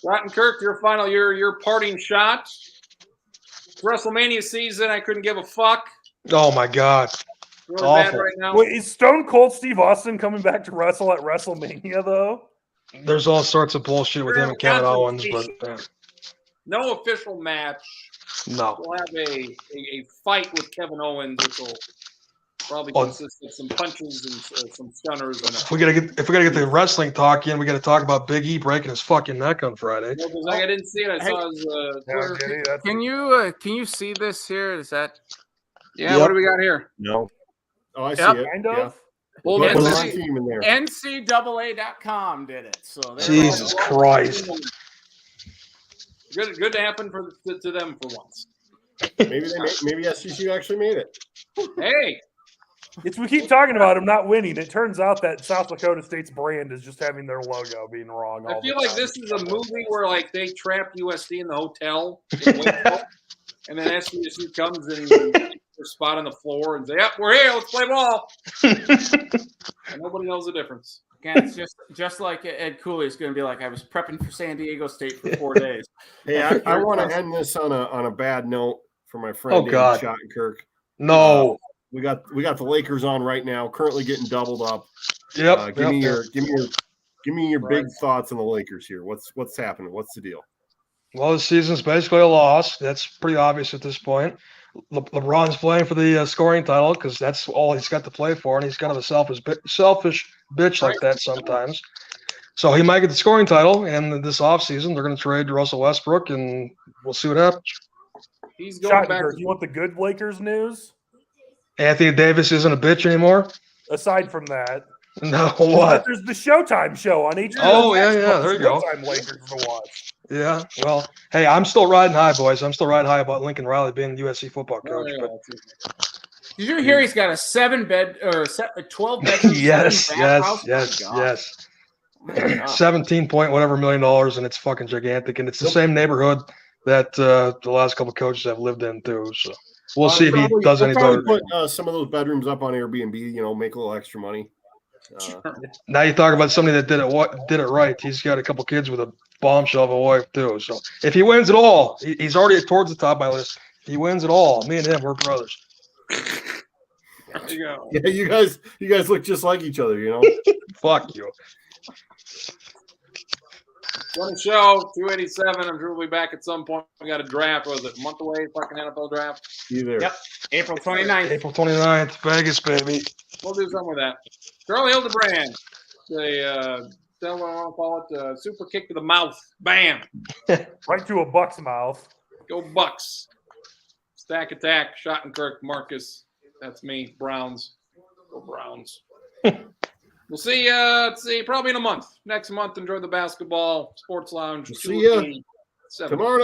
Schottenkirk, your parting shot. WrestleMania season, I couldn't give a fuck. Oh, my God. really bad awful. right now. Wait, is Stone Cold Steve Austin coming back to wrestle at WrestleMania though? There's all sorts of bullshit with him and Kevin Owens, but No official match. no. We'll have a fight with Kevin Owens, which will probably Oh. consist of some punches and some stunners. And If we gotta get the wrestling talk in, we gotta talk about Big E breaking his fucking neck on Friday. I didn't see it. I saw his Twitter. Jenny, that's Can you see this here? Is that Yeah, Yep. what do we got here? No. Oh, I see Yep. it. kind Yeah. of. Well, Put the NC wrong team in there. NCAA.com did it. So there Jesus Christ. Good to happen to them for once. Maybe SCCU actually made it. Hey, We keep talking about him not winning. It turns out that South Dakota State's brand is just having their logo being wrong. I all feel the like time. this is a movie where like they trapped USD in the hotel, and then SCSU comes and their spot on the floor and say, "Yep, we're here. Let's play ball." And nobody knows the difference. Again, it's just like Ed Cooley is going to be like, I was prepping for San Diego State for 4 days. Hey, I want to end this on a bad note for my friend Oh, God. Schottenkirk. No. We got the Lakers on right now, currently getting doubled up. Yep. Give me your big Right. thoughts on the Lakers here. What's happening? What's the deal? Well, the season's basically a loss. That's pretty obvious at this point. LeBron's playing for the scoring title because that's all he's got to play for, and he's kind of a selfish bitch like that sometimes. So he might get the scoring title, and this offseason they're going to trade Russell Westbrook, and we'll see what happens. He's going back. Schottenkirk, you want the good Lakers news? Anthony Davis isn't a bitch anymore. Aside from that, No, what? there's the Showtime show on HBO. Oh, yeah, Max. yeah, there you go. Showtime Lakers to watch. Yeah, well, hey, I'm still riding high, boys. I'm still riding high about Lincoln Riley being the USC football coach. Did you hear he's got a 7-bed or 12 bed? Yes, house? yes. 17 point whatever $1 million, and it's fucking gigantic, and it's the same neighborhood that the last couple coaches have lived in too. So we'll see if he does any better. Put some of those bedrooms up on Airbnb. Make a little extra money. Now you talk about somebody that did it right. He's got a couple kids with a bombshell of a wife too. So if he wins it all, he's already towards the top of my list. If he wins it all, me and him, we're brothers. There you go. Yeah, you guys look just like each other. Fuck you. One show, 287. I'm sure we'll be back at some point. We got a draft. Was it a month away? Fucking NFL draft. Either. Yep. April 29th. April 29th, Vegas, baby. We'll do something with that. Charlie Hildebrand. The what I want to call it, super kick to the mouth. Bam. Right to a Buck's mouth. Go Bucks. Stack attack. Schottenkirk, Marcus. That's me. Browns. Go Browns. We'll see. Let's see. Probably in a month. Next month. Enjoy the basketball. Sports Lounge. We'll see ya 2:07. tomorrow.